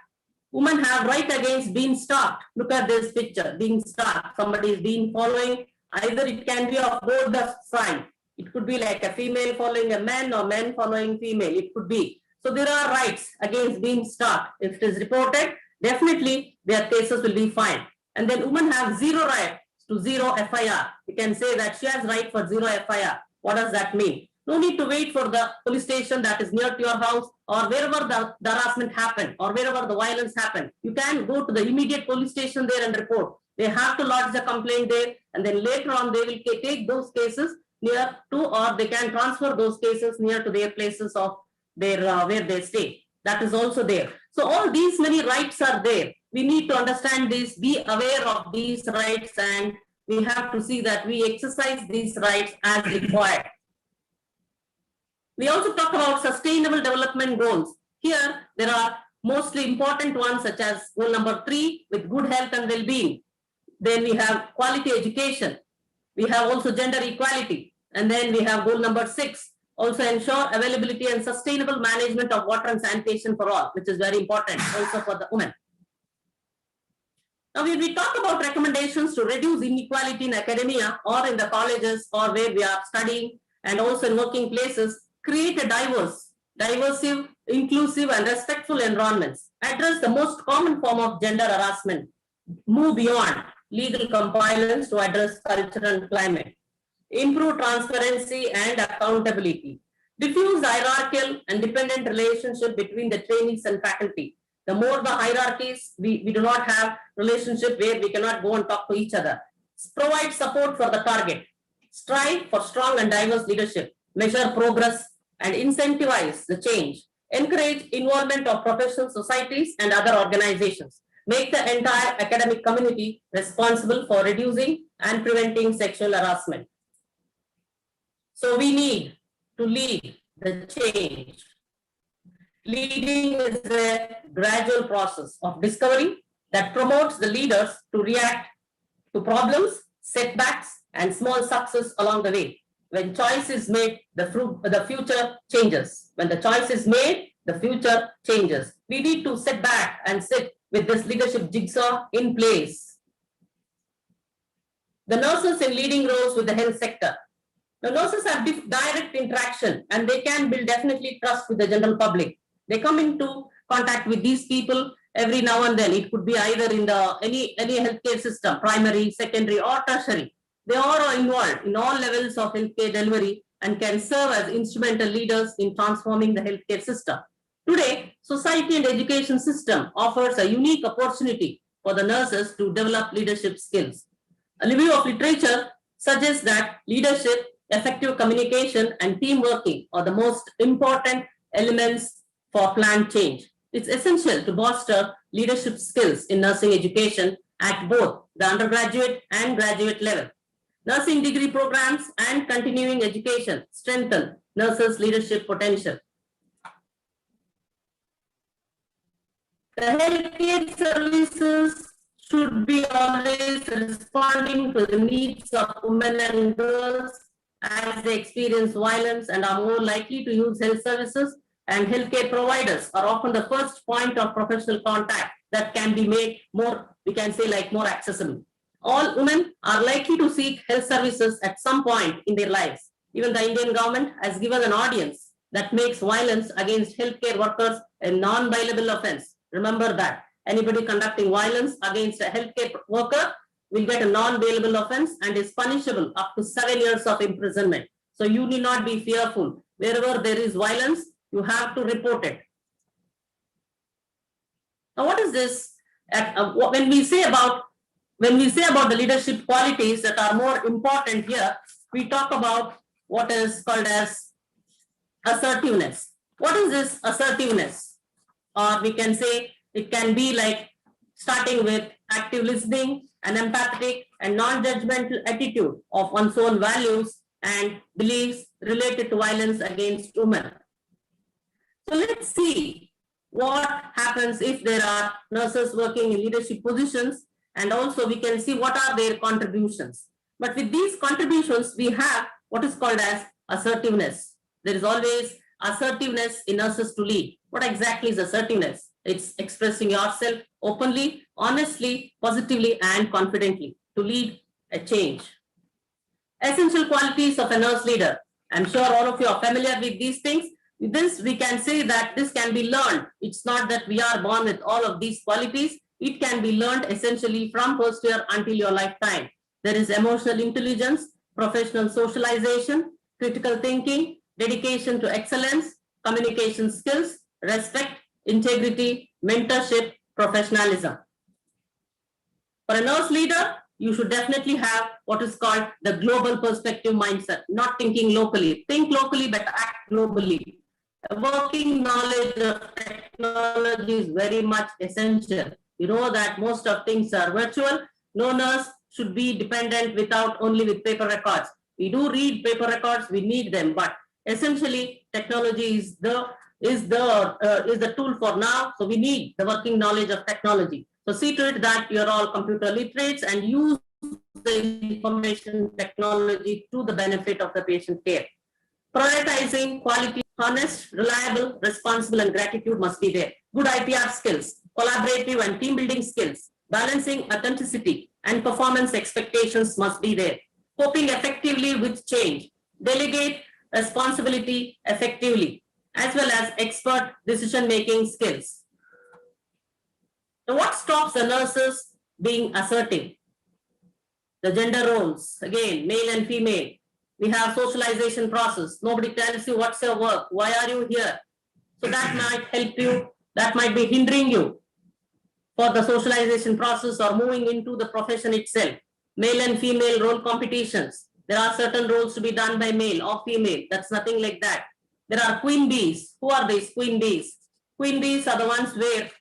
women have right against being stalked. Look at this picture, being stalked. Somebody is being following. Either it can be of both the sign. It could be like a female following a man or men following female. It could be. So there are rights against being stalked. If it is reported, definitely their cases will be fine. And then women have zero right to zero FIR. You can say that she has right for zero FIR. What does that mean? No need to wait for the police station that is near to your house or wherever the harassment happened or wherever the violence happened. You can go to the immediate police station there and report. They have to lodge the complaint there, and then later on they will take those cases near to, or they can transfer those cases near to their places of their where they stay. That is also there. So all these many rights are there. We need to understand this, be aware of these rights, and we have to see that we exercise these rights as required. We also talk about sustainable development goals. Here, there are mostly important ones such as goal number 3 with good health and well-being. Then we have quality education. We have also gender equality. And then we have goal number 6, also ensure availability and sustainable management of water and sanitation for all, which is very important also for the women. Now, when we talk about recommendations to reduce inequality in academia or in the colleges or where we are studying and also in working places, create a diverse, inclusive and respectful environments, address the most common form of gender harassment, move beyond legal compliance to address culture and climate, improve transparency and accountability, diffuse hierarchical and dependent relationship between the trainees and faculty. The more the hierarchies, we do not have relationship where we cannot go and talk to each other. Provide support for the target, strive for strong and diverse leadership, measure progress and incentivize the change, encourage involvement of professional societies and other organizations, make the entire academic community responsible for reducing and preventing sexual harassment. So we need to lead the change. Leading is a gradual process of discovery that promotes the leaders to react to problems, setbacks, and small success along the way. When choice is made, the future changes. When the choice is made, the future changes. We need to sit back and sit with this leadership jigsaw in place. The nurses in leading roles with the health sector. The nurses have direct interaction and they can build definitely trust with the general public. They come into contact with these people every now and then. It could be either in the any healthcare system, primary, secondary, or tertiary. They are involved in all levels of healthcare delivery and can serve as instrumental leaders in transforming the healthcare system. Today, society and education system offers a unique opportunity for the nurses to develop leadership skills. A review of literature suggests that leadership, effective communication, and team working are the most important elements for planned change. It's essential to foster leadership skills in nursing education at both the undergraduate and graduate level. Nursing degree programs and continuing education strengthen nurses' leadership potential. The healthcare services should be always responding to the needs of women and girls as they experience violence and are more likely to use health services, and healthcare providers are often the first point of professional contact that can be made more, we can say, like more accessible. All women are likely to seek health services at some point in their lives. Even the Indian government has given an audience that makes violence against healthcare workers a non-bailable offense. Remember that. Anybody conducting violence against a healthcare worker will get a non-bailable offense and is punishable up to 7 years of imprisonment. So you need not be fearful. Wherever there is violence, you have to report it. Now, what is this? When we say about the leadership qualities that are more important here, we talk about what is called as assertiveness. What is this assertiveness? Or we can say it can be like starting with active listening, an empathetic and non-judgmental attitude of one's own values and beliefs related to violence against women. So let's see what happens if there are nurses working in leadership positions, and also we can see what are their contributions. But with these contributions, we have what is called as assertiveness. There is always assertiveness in nurses to lead. What exactly is assertiveness? It's expressing yourself openly, honestly, positively, and confidently to lead a change. Essential qualities of a nurse leader. I'm sure all of you are familiar with these things. With this, we can say that this can be learned. It's not that we are born with all of these qualities. It can be learned essentially from first year until your lifetime. There is emotional intelligence, professional socialization, critical thinking, dedication to excellence, communication skills, respect, integrity, mentorship, professionalism. For a nurse leader, you should definitely have what is called the global perspective mindset, not thinking locally. Think locally, but act globally. A working knowledge of technology is very much essential. You know that most of things are virtual. No nurse should be dependent only with paper records. We do read paper records, we need them, but essentially technology is the tool for now. So we need the working knowledge of technology. So see to it that you're all computer literates and use the information technology to the benefit of the patient care. Prioritizing quality, honest, reliable, responsible, and gratitude must be there. Good IPR skills, collaborative and team building skills, balancing authenticity and performance expectations must be there. Coping effectively with change, delegate responsibility effectively, as well as expert decision-making skills. So what stops the nurses being assertive? The gender roles, again, male and female. We have socialization process. Nobody tells you what's your work, why are you here? So that might help you, that might be hindering you for the socialization process or moving into the profession itself. Male and female role competitions. There are certain roles to be done by male or female. That's nothing like that. There are queen bees. Who are these queen bees? Queen bees are the ones where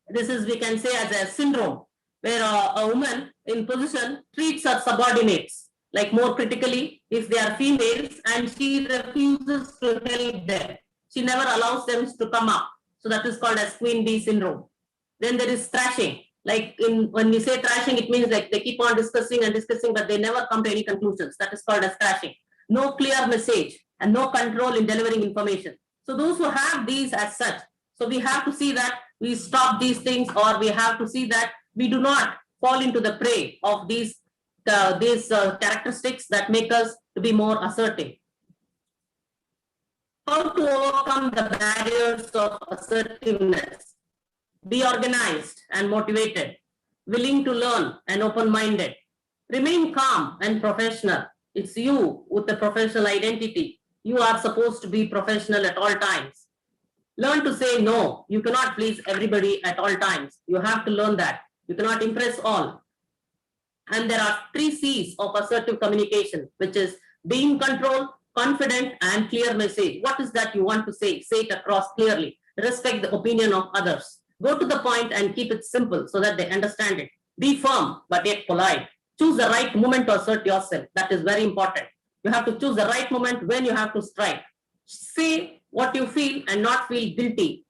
this is, we can say, as a syndrome, where a woman in position treats her subordinates like more critically if they are females, and she refuses to help them. She never allows them to come up. So that is called as queen bee syndrome. Then there is thrashing. Like when we say thrashing, it means like they keep on discussing and discussing, but they never come to any conclusions. That is called as thrashing. No clear message and no control in delivering information. So those who have these as such, so we have to see that we stop these things, or we have to see that we do not fall into the prey of these characteristics that make us to be more assertive. How to overcome the barriers of assertiveness? Be organized and motivated, willing to learn and open-minded. Remain calm and professional. It's you with the professional identity. You are supposed to be professional at all times. Learn to say no. You cannot please everybody at all times. You have to learn that. You cannot impress all. And there are 3 C's of assertive communication, which is be in control, confident, and clear message. What is that you want to say? Say it across clearly. Respect the opinion of others. Go to the point and keep it simple so that they understand it. Be firm, but yet polite. Choose the right moment to assert yourself. That is very important. You have to choose the right moment when you have to strike. Say what you feel and not feel guilty.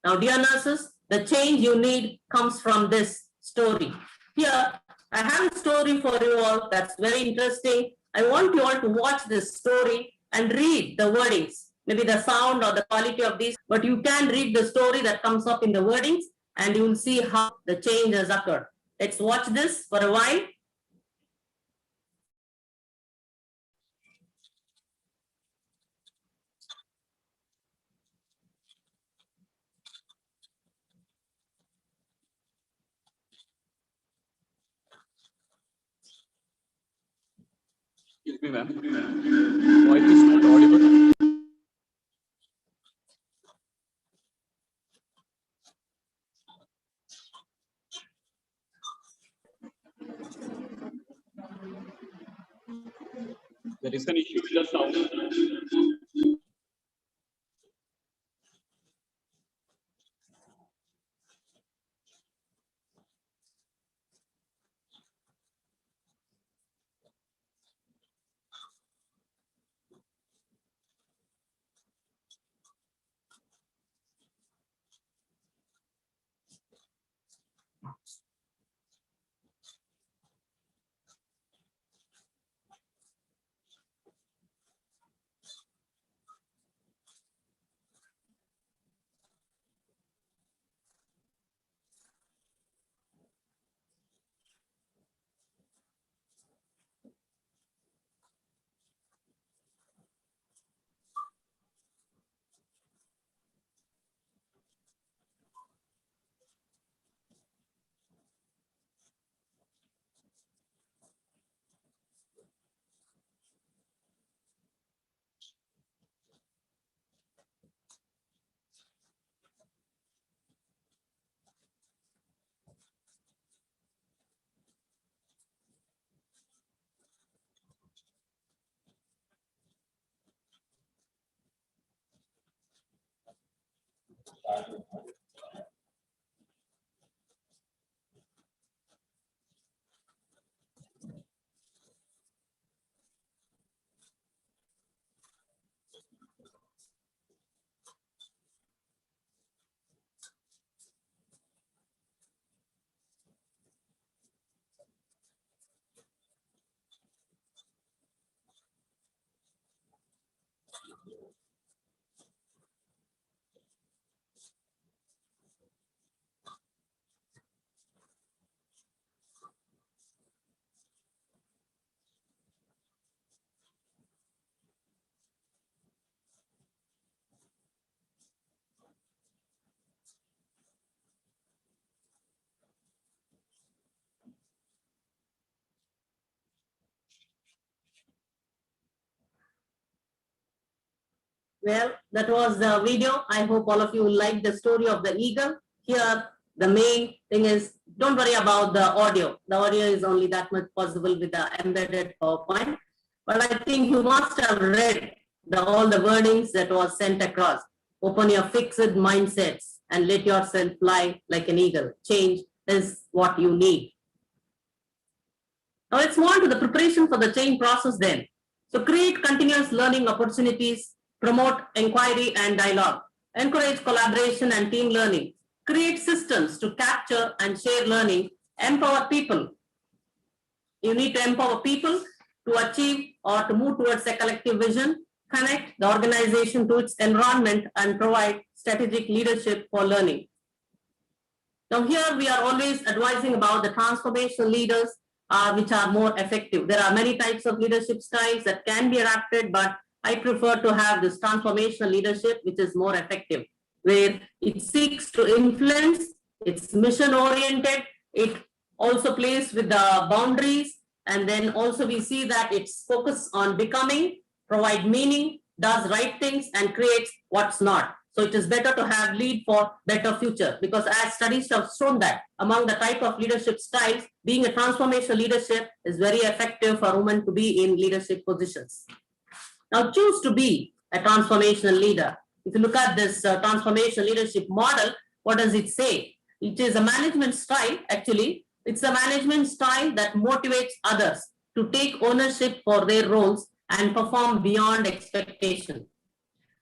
Now, dear nurses, the change you need comes from this story. Here, I have a story for you all that's very interesting. I want you all to watch this story and read the wordings, maybe the sound or the quality of these, but you can read the story that comes up in the wordings and you will see how the change has occurred. Let's watch this for a while. Excuse me, ma'am. Voice is not audible. There is an issue with the sound. Well, that was the video. I hope all of you liked the story of the eagle. Here, the main thing is, don't worry about the audio. The audio is only that much possible with the embedded PowerPoint. But I think you must have read all the wordings that was sent across. Open your fixed mindsets and let yourself fly like an eagle. Change is what you need. Now let's move on to the preparation for the change process then. So create continuous learning opportunities, promote inquiry and dialogue, encourage collaboration and team learning, create systems to capture and share learning, empower people. You need to empower people to achieve or to move towards a collective vision, connect the organization to its environment and provide strategic leadership for learning. Now here we are always advising about the transformational leaders which are more effective. There are many types of leadership styles that can be adapted, but I prefer to have this transformational leadership, which is more effective, where it seeks to influence, it's mission oriented, it also plays with the boundaries, and then also we see that it's focused on becoming, provide meaning, does right things, and creates what's not. So it is better to have lead for better future, because as studies have shown that among the type of leadership styles, being a transformational leadership is very effective for women to be in leadership positions. Now choose to be a transformational leader. If you look at this transformation leadership model, what does it say? It is a management style, actually. It's a management style that motivates others to take ownership for their roles and perform beyond expectation.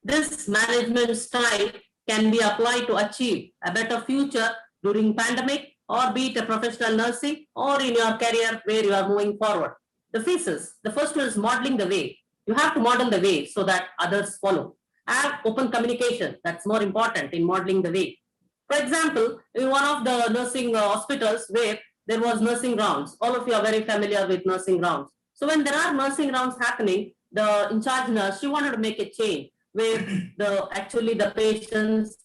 This management style can be applied to achieve a better future during pandemic, or be it a professional nursing or in your career where you are moving forward. The phases, the first one is modeling the way. You have to model the way so that others follow. Have open communication, that's more important in modeling the way. For example, in one of the nursing hospitals where there was nursing rounds, all of you are very familiar with nursing rounds. So when there are nursing rounds happening, the in charge nurse, she wanted to make a change where the patients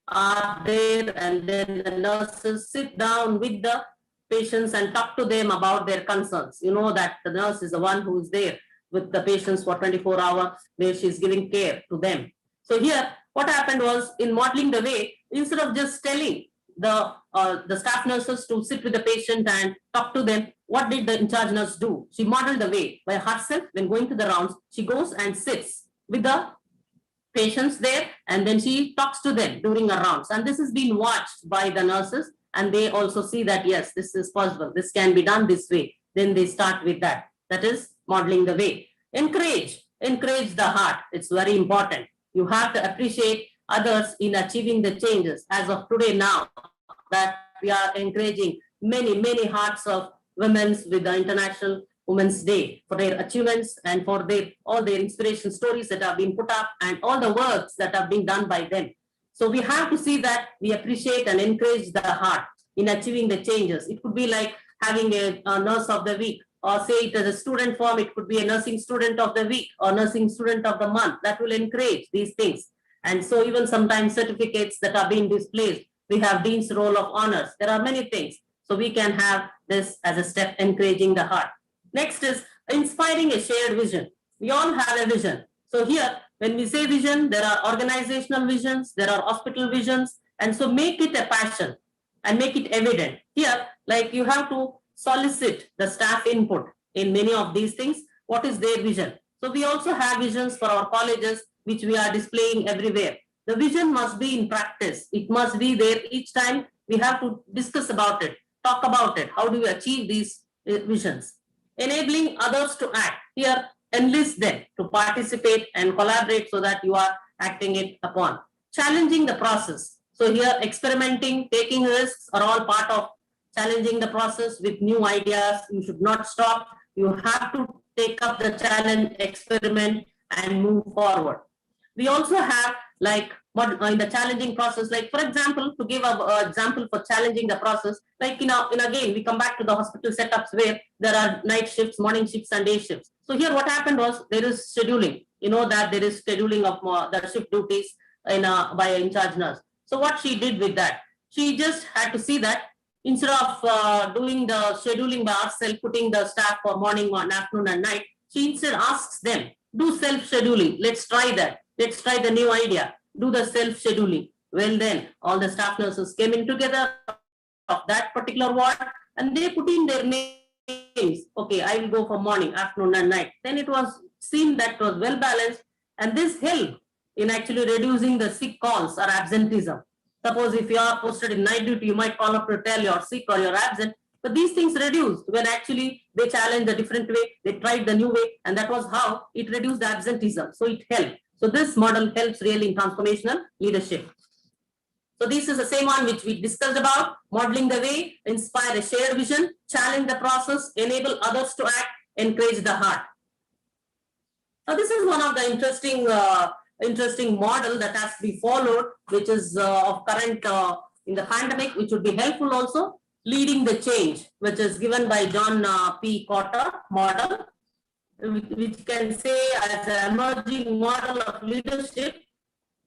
are there, and then the nurses sit down with the patients and talk to them about their concerns. You know that the nurse is the one who is there with the patients for 24 hours, where she's giving care to them. So here, what happened was, in modeling the way, instead of just telling the staff nurses to sit with the patient and talk to them, what did the in charge nurse do? She modeled the way by herself. When going to the rounds, she goes and sits with the patients there, and then she talks to them during her rounds. And this is being watched by the nurses, and they also see that, yes, this is possible. This can be done this way. Then they start with that. That is modeling the way. Encourage the heart. It's very important. You have to appreciate others in achieving the changes. As of today now, that we are encouraging many hearts of women with the International Women's Day for their achievements and for all their inspiration stories that have been put up and all the works that have been done by them. So we have to see that we appreciate and encourage the heart in achieving the changes. It could be like having a nurse of the week, or say it as a student form, it could be a nursing student of the week or nursing student of the month. That will encourage these things. And so even sometimes certificates that are being displayed, we have Dean's Roll of Honors. There are many things. So we can have this as a step encouraging the heart. Next is inspiring a shared vision. We all have a vision. So here, when we say vision, there are organizational visions, there are hospital visions, and so make it a passion and make it evident. Here, like you have to solicit the staff input in many of these things. What is their vision? So we also have visions for our colleges, which we are displaying everywhere. The vision must be in practice. It must be there each time. We have to discuss about it, talk about it. How do we achieve these visions? Enabling others to act. Here, enlist them to participate and collaborate so that you are acting it upon. Challenging the process. So here, experimenting, taking risks are all part of challenging the process with new ideas. You should not stop. You have to take up the challenge, experiment, and move forward. We also have like in the challenging process, like for example, to give an example for challenging the process, like again, we come back to the hospital setups where there are night shifts, morning shifts, and day shifts. So here what happened was there is scheduling. You know that there is scheduling of the shift duties by an in-charge nurse. So what she did with that, she just had to see that instead of doing the scheduling by herself, putting the staff for morning, afternoon, and night, she instead asks them, do self-scheduling. Let's try that. Let's try the new idea. Do the self-scheduling. Well then, all the staff nurses came in together of that particular ward, and they put in their names. Okay, I will go for morning, afternoon, and night. Then it was seen that was well balanced, and this helped in actually reducing the sick calls or absenteeism. Suppose if you are posted in night duty, you might call up to tell you're sick or you're absent. But these things reduced when actually they challenged the different way, they tried the new way, and that was how it reduced the absenteeism. So it helped. So this model helps really in transformational leadership. So this is the same one which we discussed about, modeling the way, inspire a shared vision, challenge the process, enable others to act, encourage the heart. Now this is one of the interesting model that has to be followed, which is of current in the pandemic, which would be helpful also. Leading the change, which is given by John P. Cotter model, which can say as an emerging model of leadership,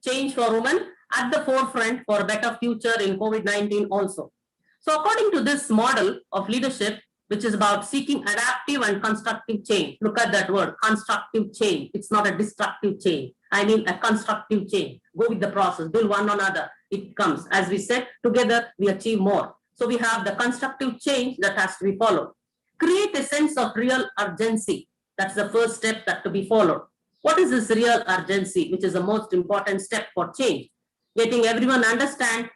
change for women at the forefront for a better future in COVID-19 also. So according to this model of leadership, which is about seeking adaptive and constructive change. Look at that word, constructive change. It's not a destructive change. I mean a constructive change. Go with the process, build one another. It comes. As we said, together we achieve more. So we have the constructive change that has to be followed. Create a sense of real urgency. That's the first step that to be followed. What is this real urgency, which is the most important step for change? Getting everyone understand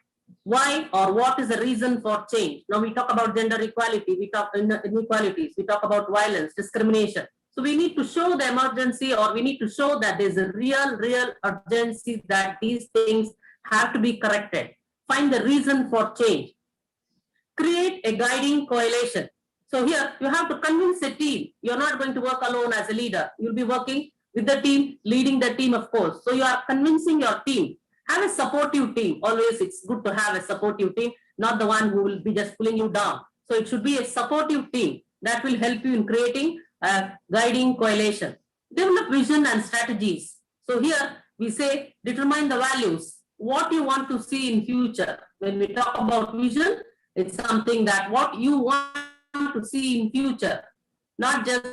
why or what is the reason for change. Now we talk about gender equality, we talk inequalities, we talk about violence, discrimination. So we need to show the emergency, or we need to show that there's a real urgency that these things have to be corrected. Find the reason for change. Create a guiding coalition. So here you have to convince a team. You're not going to work alone as a leader. You'll be working with the team, leading the team, of course. So you are convincing your team. Have a supportive team. Always it's good to have a supportive team, not the one who will be just pulling you down. So it should be a supportive team that will help you in creating a guiding coalition. Develop vision and strategies. So here we say determine the values, what you want to see in future. When we talk about vision, it's something that what you want to see in future, not just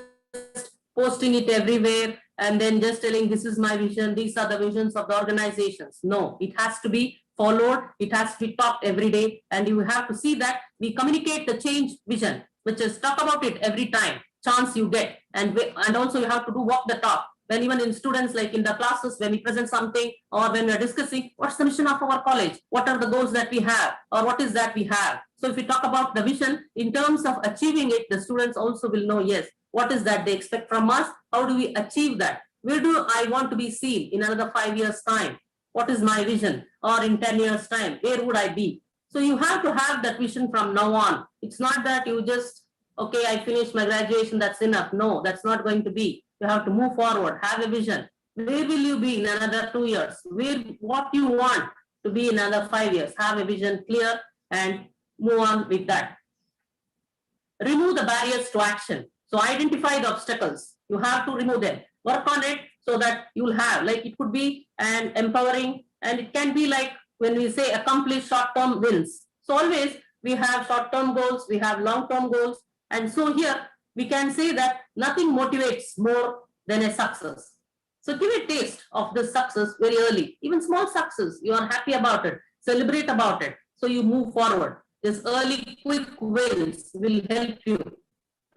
posting it everywhere and then just telling this is my vision, these are the visions of the organizations. No, it has to be followed, it has to be talked every day, and you have to see that we communicate the change vision, which is talk about it every time chance you get, and also you have to do walk the talk. When even in students, like in the classes, when we present something or when we are discussing what's the mission of our college, what are the goals that we have, or what is that we have. So if we talk about the vision in terms of achieving it, the students also will know, yes, what is that they expect from us, how do we achieve that, where do I want to be seen in another 5 years time, what is my vision, or in 10 years time, where would I be. So you have to have that vision from now on. It's not that you just, okay, I finished my graduation, that's enough. No, that's not going to be. You have to move forward, have a vision. Where will you be in another 2 years? What you want to be in another 5 years? Have a vision clear and move on with that. Remove the barriers to action. So identify the obstacles. You have to remove them. Work on it so that you'll have, like it could be an empowering, and it can be like when we say accomplish short-term wins. So always we have short-term goals, we have long-term goals. And so here we can say that nothing motivates more than a success. So give a taste of this success very early, even small success, you are happy about it, celebrate about it. So you move forward. This early quick wins will help you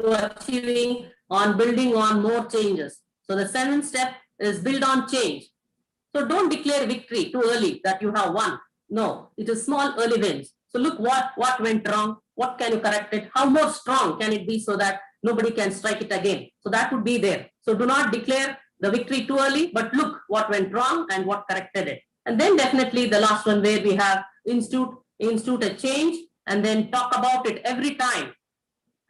to achieving on building on more changes. So the 7th step is build on change. So don't declare victory too early that you have won. No, it is small early wins. So look what went wrong, what can you correct it, how more strong can it be so that nobody can strike it again. So that would be there. So do not declare the victory too early, but look what went wrong and what corrected it. And then definitely the last one where we have institute a change and then talk about it every time.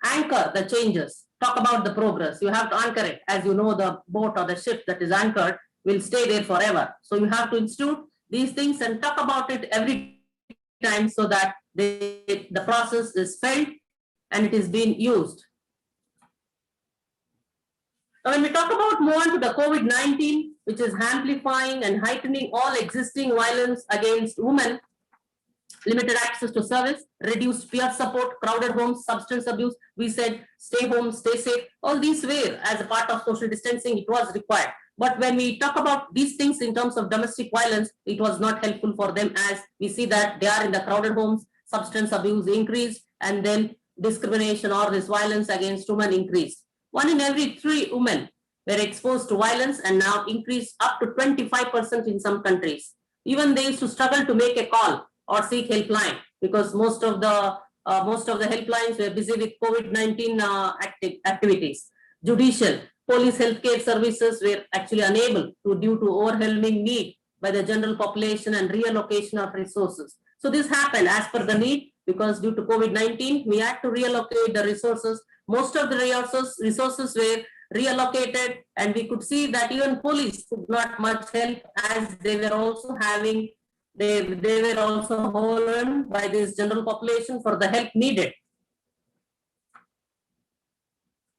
Anchor the changes, talk about the progress. You have to anchor it. As you know, the boat or the ship that is anchored will stay there forever. So you have to institute these things and talk about it every time so that the process is felt and it is being used. Now, when we talk about more on to the COVID-19, which is amplifying and heightening all existing violence against women, limited access to service, reduced peer support, crowded homes, substance abuse, we said stay home, stay safe, all these were as a part of social distancing, it was required. But when we talk about these things in terms of domestic violence, it was not helpful for them, as we see that they are in the crowded homes, substance abuse increased, and then discrimination or this violence against women increased. 1 in every 3 women were exposed to violence, and now increased up to 25% in some countries. Even they used to struggle to make a call or seek helpline because most of the helplines were busy with COVID-19 activities. Judicial, police, healthcare services were actually unable due to overwhelming need by the general population and reallocation of resources. So this happened as per the need, because due to COVID-19, we had to reallocate the resources. Most of the resources were reallocated, and we could see that even police could not much help, as they were also having, they were also overwhelmed by this general population for the help needed.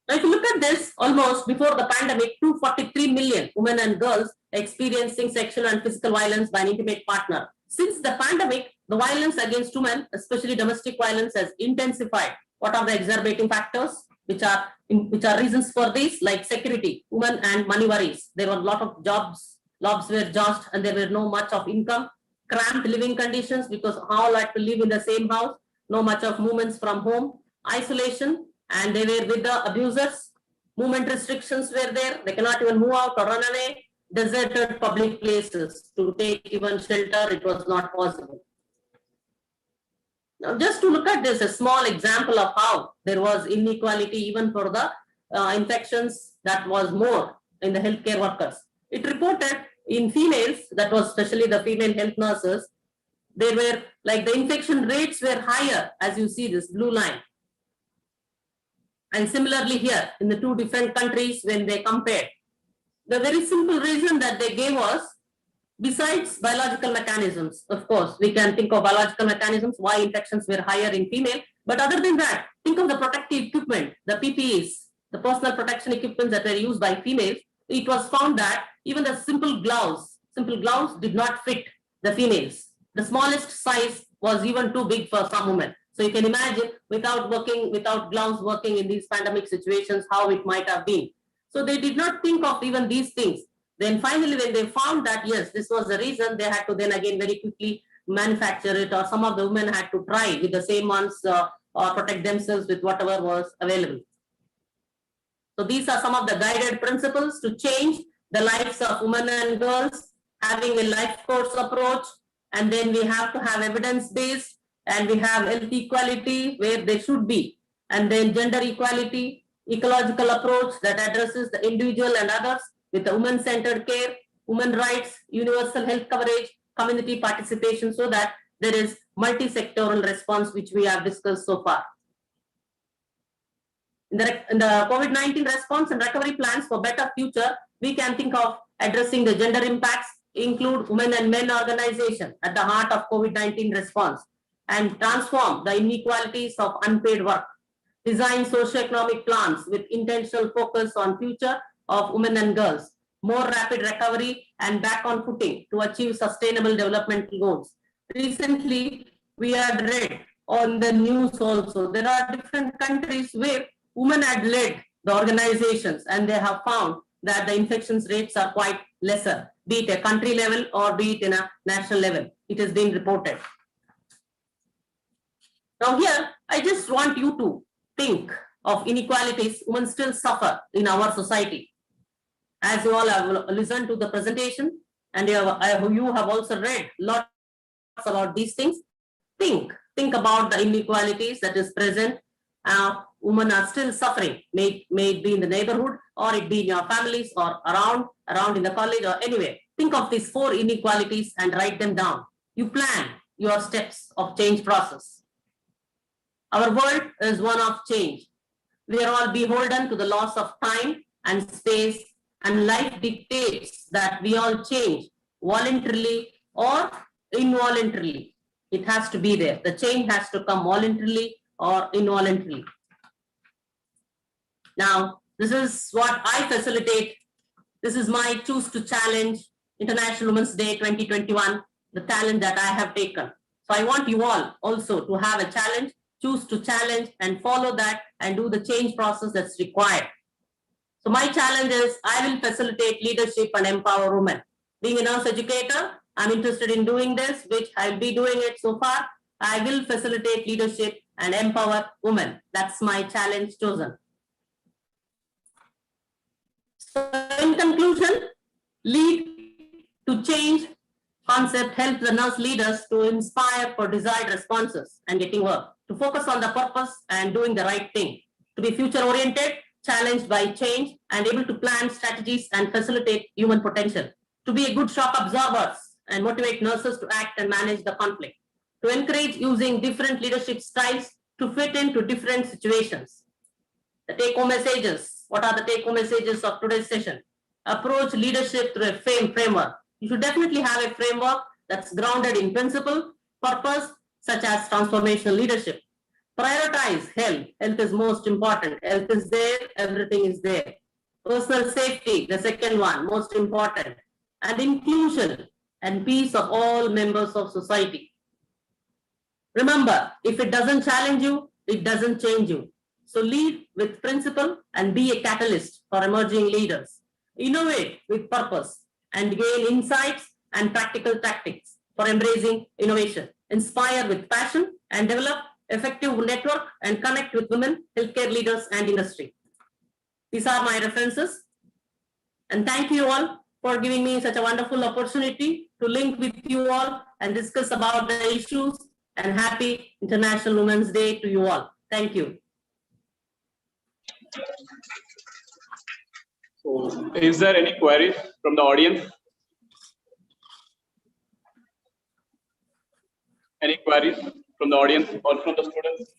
Now, if you look at this, almost before the pandemic, 243 million women and girls experiencing sexual and physical violence by an intimate partner. Since the pandemic, the violence against women, especially domestic violence, has intensified. What are the exacerbating factors? Which are reasons for this, like security, women and money worries. There were a lot of jobs were lost, and there were no much of income. Cramped living conditions, because all had to live in the same house, no much of movements from home. Isolation, and they were with the abusers. Movement restrictions were there. They cannot even move out or run away. Deserted public places to take even shelter, it was not possible. Now, just to look at this, a small example of how there was inequality even for the infections that was more in the healthcare workers. It reported in females, that was especially the female health nurses, they were like the infection rates were higher, as you see this blue line. And similarly here in the two different countries when they compared, the very simple reason that they gave was, besides biological mechanisms, of course, we can think of biological mechanisms why infections were higher in female, but other than that, think of the protective equipment, the PPEs, the personal protection equipment that were used by females. It was found that even the simple gloves did not fit the females. The smallest size was even too big for some women. So you can imagine without gloves working in these pandemic situations, how it might have been. So they did not think of even these things. Then finally, when they found that, yes, this was the reason, they had to then again very quickly manufacture it, or some of the women had to try with the same ones or protect themselves with whatever was available. So these are some of the guided principles to change the lives of women and girls, having a life course approach, and then we have to have evidence-based, and we have health equality where they should be, and then gender equality, ecological approach that addresses the individual and others with the women-centered care, women rights, universal health coverage, community participation, so that there is multi-sectoral response which we have discussed so far. In the COVID-19 response and recovery plans for better future, we can think of addressing the gender impacts, include women and men organization at the heart of COVID-19 response, and transform the inequalities of unpaid work. Design socio-economic plans with intentional focus on future of women and girls, more rapid recovery and back on footing to achieve sustainable development goals. Recently, we had read on the news also, there are different countries where women had led the organizations and they have found that the infections rates are quite lesser, be it a country level or be it in a national level. It has been reported. Now here, I just want you to think of inequalities women still suffer in our society. As you all have listened to the presentation and you have also read lots about these things, think about the inequalities that is present. Women are still suffering, may it be in the neighborhood or it be in your families or around in the college or anywhere. Think of these 4 inequalities and write them down. You plan your steps of change process. Our world is one of change. We are all beholden to the laws of time and space, and life dictates that we all change voluntarily or involuntarily. It has to be there. The change has to come voluntarily or involuntarily. Now, this is what I facilitate. This is my Choose to Challenge International Women's Day 2021, the talent that I have taken. So I want you all also to have a challenge, choose to challenge and follow that and do the change process that's required. So my challenge is I will facilitate leadership and empower women. Being a nurse educator, I'm interested in doing this, which I'll be doing it so far. I will facilitate leadership and empower women. That's my challenge chosen. So in conclusion, lead to change concept helps the nurse leaders to inspire for desired responses and getting work, to focus on the purpose and doing the right thing, to be future oriented, challenged by change and able to plan strategies and facilitate human potential, to be a good shock absorbers and motivate nurses to act and manage the conflict, to encourage using different leadership styles to fit into different situations. The take-home messages. What are the take-home messages of today's session? Approach leadership through a framework. You should definitely have a framework that's grounded in principle, purpose, such as transformational leadership. Prioritize health. Health is most important. Health is there, everything is there. Personal safety, the second one, most important. And inclusion and peace of all members of society. Remember, if it doesn't challenge you, it doesn't change you. So lead with principle and be a catalyst for emerging leaders. Innovate with purpose and gain insights and practical tactics for embracing innovation. Inspire with passion and develop effective network and connect with women, healthcare leaders and industry. These are my references. And thank you all for giving me such a wonderful opportunity to link with you all and discuss about the issues, and happy International Women's Day to you all. Thank you. So, is there any queries from the audience? Any queries from the audience or from the students?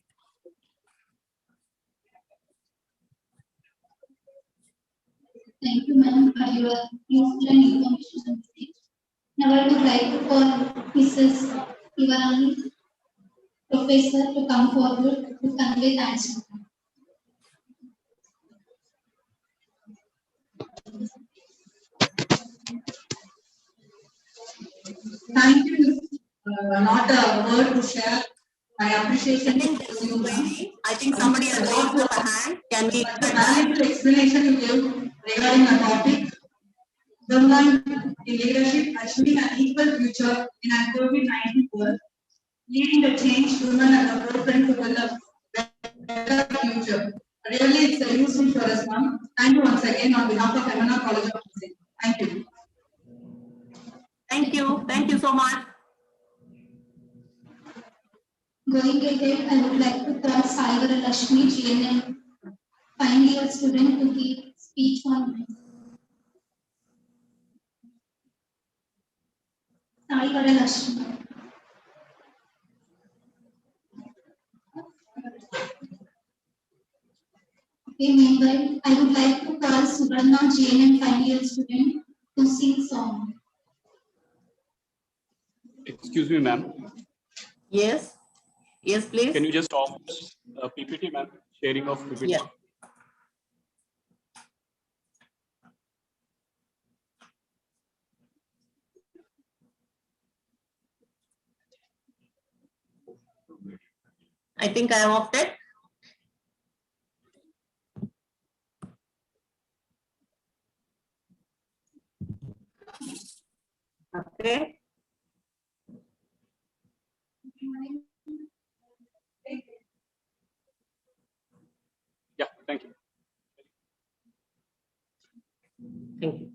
Thank you, ma'am, for your useful and information message. Now I would like to call Mrs. Ivarani, Professor, to come forward to convey thanks. Thank you. Not a word to share. My appreciation to you. I think somebody has raised up a hand. Can we? The valuable explanation you gave regarding the topic, women in leadership achieving an equal future in a COVID-19 world, leading the change women at the forefront to build a better future. Really, it's a useful for us, ma'am. Thank you once again on behalf of Emana College of Nursing. Thank you. Thank you. Thank you so much. Going ahead, I would like to call Sai Varalakshmi, GNM, final year student, to give speech on Sai Varalakshmi. Okay, meanwhile, I would like to call Subarna, GNM, final year student, to sing song. Excuse me, ma'am. Yes. Yes, please. Can you just off PPT, ma'am? Sharing of PPT. Yeah. I think I have opted. Okay. Yeah, thank you. Thank you.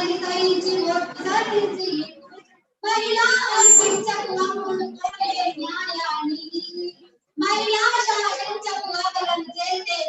सारिकाईची बोट सारीची महिला शाळेच्या मुलांचे ते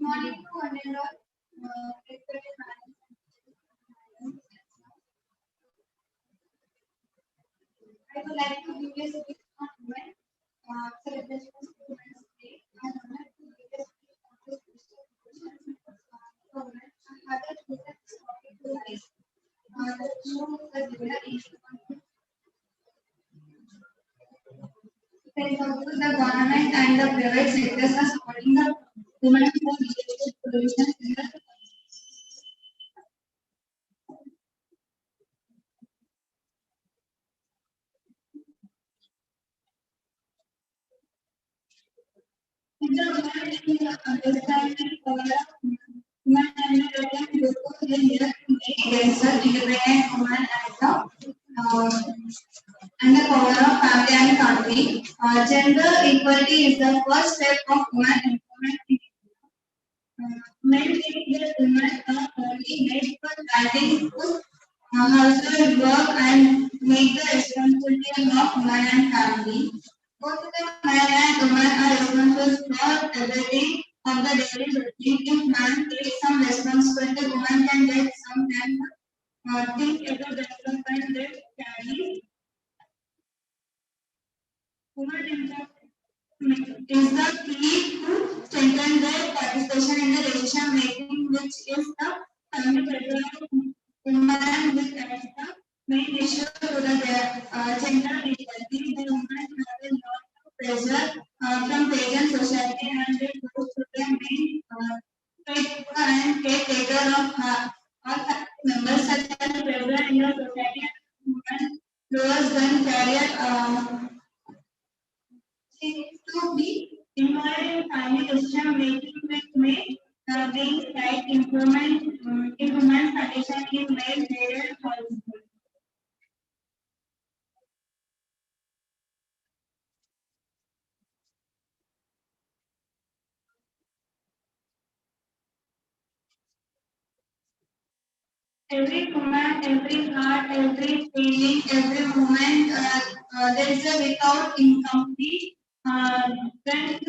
morning to one and all. I would like to give you a speech on women celebration of Women's Day. I would like to give you a speech on this women and other women topic to raise. The show the winner is there is also the government and the private sectors are supporting the women for leadership positions in the understanding for the women and the themselves independent women and the power of family and country. Gender equality is the first step of women empowerment. Men think that women are only made for adding food, household work, and make the responsibility of man and family. Both the man and woman are responsible for everything of the daily routine. If man takes some responsibility, woman can get some time think about the responsibility they carry. Women is the key to strengthen their participation in the decision making, which is the family pressure of women with the main issue to the gender equality. The women have a lot of pressure from pagan society and they go to the main caretaker of all members such as pressure in the society and women lowers than career to be involved in family decision making which may bring slight improvement in women's condition in male career household. Every woman, every heart, every feeling, every moment, there is a without incomplete. Then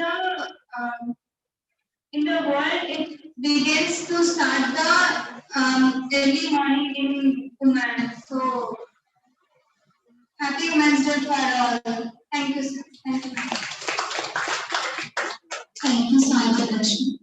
in the world, it begins to start the early morning in women. So, happy Women's Day for all. Thank you, sir. Thank you. Thank you, Santa Lakshmi.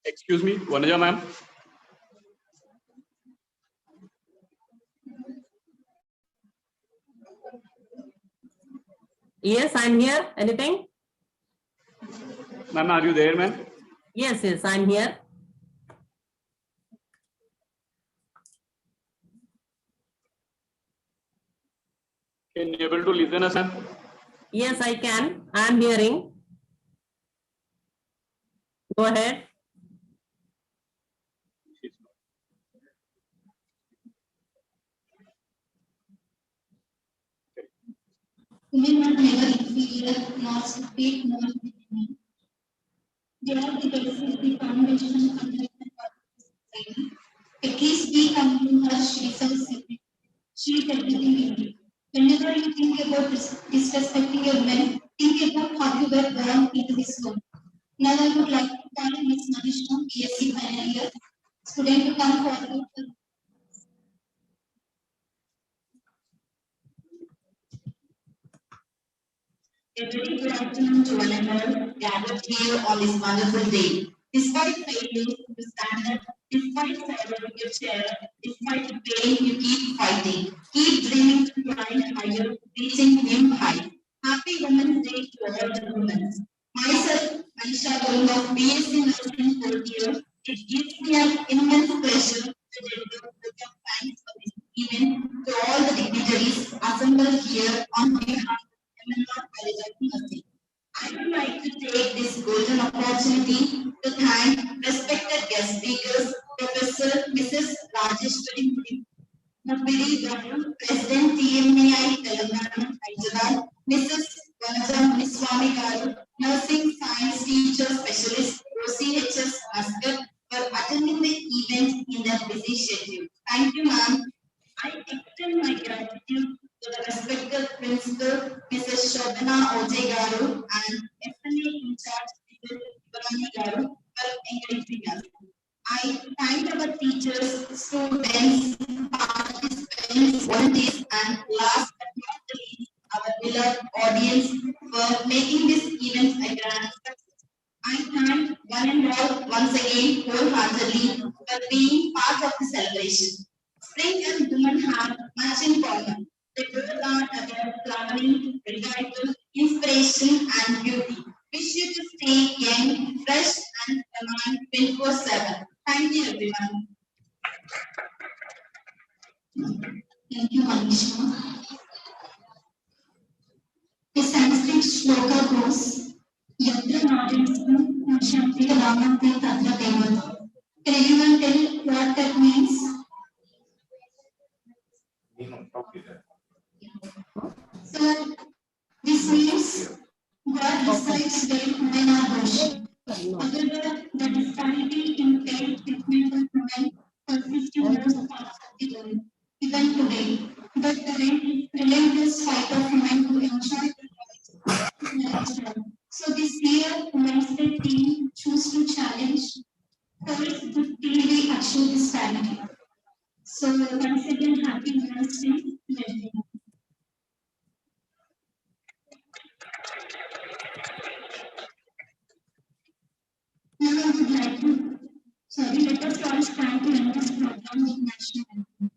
Excuse me, Vanaja ma'am. Yes, I'm here. Anything? Ma'am, are you there, ma'am? Yes, I'm here. Can you able to listen us, ma'am? Yes, I can. I'm hearing. Go ahead. Women are never inferior, nor stupid, nor independent. They are the basis, the foundation, of the society. At least we come to her, she is our secret. She is everything we need. Whenever you think about disrespecting a woman, think about how you were born into this world. Now I would like to call Ms. Manishma, BSc final year student, to come forward. A very good afternoon to one and all gathered here on this wonderful day. Despite failing to stand up, despite falling your chair, despite the pain, you keep fighting. Keep dreaming to climb higher, reaching new heights. Happy Women's Day to all the women. Myself, Aisha Gold of BSc Nursing 4th year, it gives me an immense pleasure to deliver the thanks for this event to all the dignitaries assembled here on behalf I would like to take this golden opportunity to thank respected guest speakers, Professor Mrs. Rajeshwari Mupidi Garu, President TMAI Telangana, Hyderabad, Mrs. Vanaja Muniswamy Garu, Nursing Science Teacher Specialist, OCHS Muscat, for attending the event in their busy schedule. Thank you, ma'am. I extend my gratitude to the respected principal, Mrs. Shobana Oje Garu, and FNA in charge, Mrs. Ibrani Garu, for encouraging us. I thank our teachers, students, participants, volunteers, and last but not the least, our beloved audience for making this event a grand success. I thank one and all once again wholeheartedly for being part of the celebration. Spring and women have much in common. They both are about flowering, revival, inspiration, and beauty. Wish you to stay young, fresh, and alive 24/7. Thank you, everyone. Thank you, Manishma. The Sanskrit shloka goes, Yatra Nadyam Shanti Ramante Tatra Devata. Can anyone tell what that means? So, this means God decides when men are worshiped. However, the disparity in paid treatment of women persists in most parts of the world, even today. But the relentless fight of women to enjoy their rights is never. So this year, Women's Day team choose to challenge first till we achieve this parity. So once again, happy Women's Day to everyone. Now I would like to, let us all stand to end this program with national anthem.